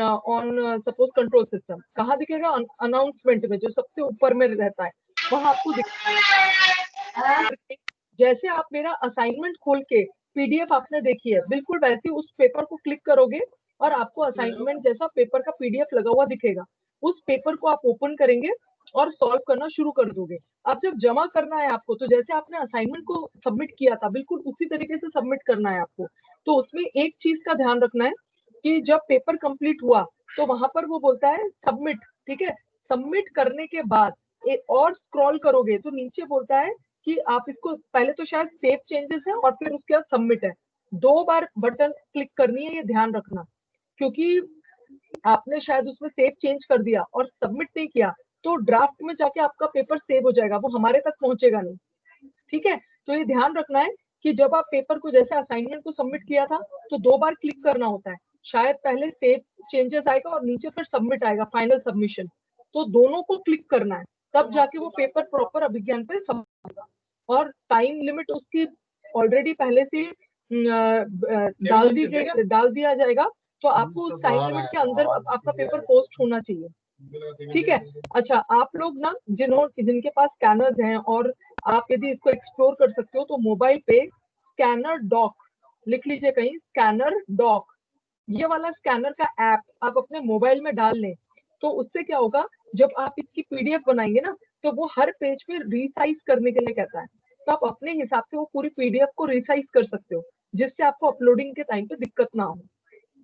on suppose control system, कहाँ दिखेगा, अनाउंसमेंट में जो सबसे ऊपर में रहता है वहां आपको जैसे आप मेरा असाइनमेंट खोल के पीडीएफ आपने देखी है, बिल्कुल वैसे उस पेपर को क्लिक करोगे और आपको असाइनमेंट जैसा पेपर का पीडीएफ लगा हुआ दिखेगा, उस पेपर को आप ओपन करेंगे और सॉल्व करना शुरू कर दोगे। अब जब जमा करना है आपको, तो जैसे आपने असाइनमेंट को सबमिट किया था बिल्कुल उसी तरीके से सबमिट करना है आपको। तो उसमें एक चीज का ध्यान रखना है कि जब पेपर कंप्लीट हुआ तो वहां पर वो बोलता है सबमिट, ठीक है। सबमिट करने के बाद एक और स्क्रॉल करोगे तो नीचे बोलता है कि आप इसको पहले तो शायद सेव चेंजेस है और फिर उसके बाद सबमिट है, 2 बार बटन क्लिक करनी है, ये ध्यान रखना, क्योंकि आपने शायद उसमें सेव चेंज कर दिया और सबमिट नहीं किया तो ड्राफ्ट में जाके आपका पेपर सेव हो जाएगा, वो हमारे तक पहुंचेगा नहीं, ठीक है। तो ये ध्यान रखना है कि जब आप पेपर को जैसे असाइनमेंट को सबमिट किया था तो 2 बार क्लिक करना होता है, शायद पहले सेव चेंजेस आएगा और नीचे फिर सबमिट आएगा, फाइनल सबमिशन, तो दोनों को क्लिक करना है, तब जाके वो पेपर प्रॉपर अभिज्ञान पे सबमिट होगा। और टाइम लिमिट उसकी ऑलरेडी पहले से डाल दिया जाएगा, तो आपको उस टाइम लिमिट के अंदर आपका पेपर पोस्ट होना चाहिए, ठीक है। अच्छा, आप लोग ना जिनके पास स्कैनर्स हैं और आप यदि इसको एक्सप्लोर कर सकते हो तो मोबाइल पे स्कैनर डॉक लिख लीजिए कहीं, स्कैनर डॉक, ये वाला स्कैनर का ऐप आप अपने मोबाइल में डाल लें, तो उससे क्या होगा, जब आप इसकी पीडीएफ बनाएंगे ना तो वो हर पेज पे रिसाइज करने के लिए कहता है, तो आप अपने हिसाब से वो पूरी पीडीएफ को रिसाइज कर सकते हो, जिससे आपको अपलोडिंग के टाइम पे दिक्कत ना हो।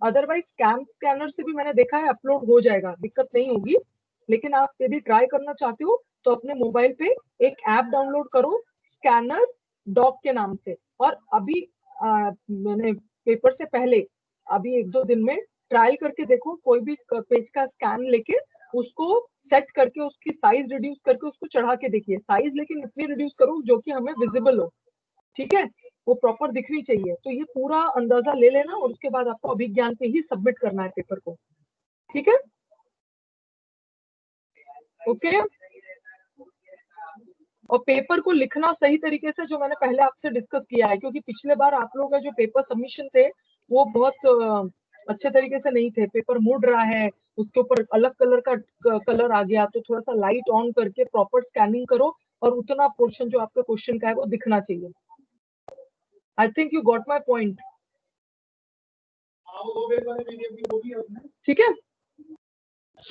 अदरवाइज स्कैनर से भी मैंने देखा है अपलोड हो जाएगा, दिक्कत नहीं होगी, लेकिन आप यदि ट्राई करना चाहते हो तो अपने मोबाइल पे एक ऐप डाउनलोड करो स्कैनर डॉक के नाम से, और अभी मैंने पेपर से पहले अभी 1-2 दिन में ट्रायल करके देखो, कोई भी पेज का स्कैन लेके उसको सेट करके उसकी साइज रिड्यूस करके उसको चढ़ा के देखिए, साइज लेकिन इतनी रिड्यूस करो जो कि हमें विजिबल हो, ठीक है, वो प्रॉपर दिखनी चाहिए। तो ये पूरा अंदाजा ले लेना और उसके बाद आपको अभिज्ञान पे ही सबमिट करना है पेपर को, ठीक है, ओके। और पेपर को लिखना सही तरीके से, जो मैंने पहले आपसे डिस्कस किया है, क्योंकि पिछले बार आप लोगों का जो पेपर सबमिशन थे वो बहुत अच्छे तरीके से नहीं थे, पेपर मुड़ रहा है, उसके ऊपर अलग कलर का कलर आ गया, तो थोड़ा सा लाइट ऑन करके प्रॉपर स्कैनिंग करो और उतना पोर्शन जो आपका क्वेश्चन का है वो दिखना चाहिए। I think you got my point, ठीक है।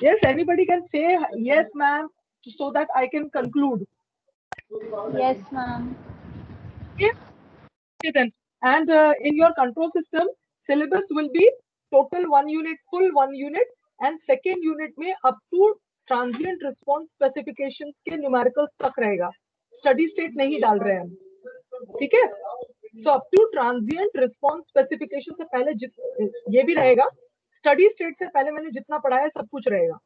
Yes, anybody can say yes, ma'am, so that I can conclude. Yes, ma'am. Okay then. And in your control system, syllabus will be total 1 unit, full 1 unit, and second unit में up to transient response specifications के numericals तक रहेगा, study state नहीं डाल रहे हैं हम, ठीक है। So up to transient response specification से पहले ये भी रहेगा, स्टडी स्टेट से पहले मैंने जितना पढ़ाया सब कुछ रहेगा,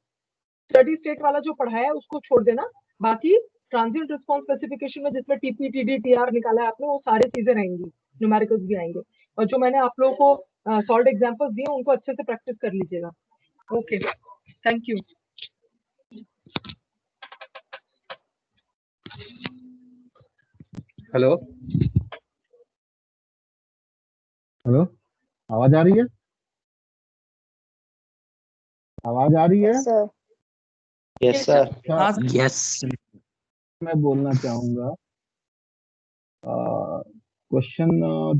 स्टडी स्टेट वाला जो पढ़ाया है उसको छोड़ देना, बाकी ट्रांजिएंट रिस्पांस स्पेसिफिकेशन में जिसमें टीपी टीडी टीआर निकाला है आपने वो सारी चीजें रहेंगी, न्यूमेरिकल्स भी आएंगे, और जो मैंने आप लोगों को सॉल्व एग्जांपल्स दिए उनको अच्छे से प्रैक्टिस कर लीजिएगा, okay. Thank you. Hello hello, आवाज आ रही है? आवाज आ रही है? Yes, sir. Yes, sir. अच्छा, यस मैं बोलना चाहूंगा, क्वेश्चन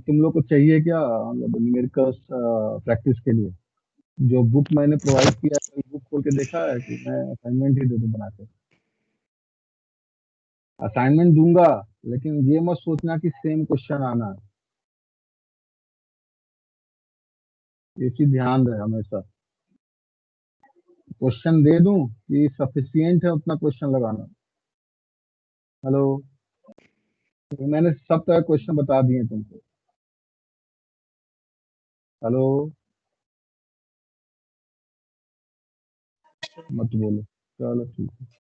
तुम लोग को चाहिए क्या, मतलब न्यूमेरिकल्स प्रैक्टिस के लिए? जो बुक मैंने प्रोवाइड किया है बुक खोल के देखा है कि मैं असाइनमेंट ही दे दूं बना के? असाइनमेंट दूंगा, लेकिन ये मत सोचना कि सेम क्वेश्चन आना है, ये चीज ध्यान रहे हमेशा। क्वेश्चन दे दूं कि सफिशियंट है उतना क्वेश्चन लगाना? हेलो, मैंने सब तरह क्वेश्चन बता दिए तुमको। हेलो, मत बोलो, चलो ठीक है।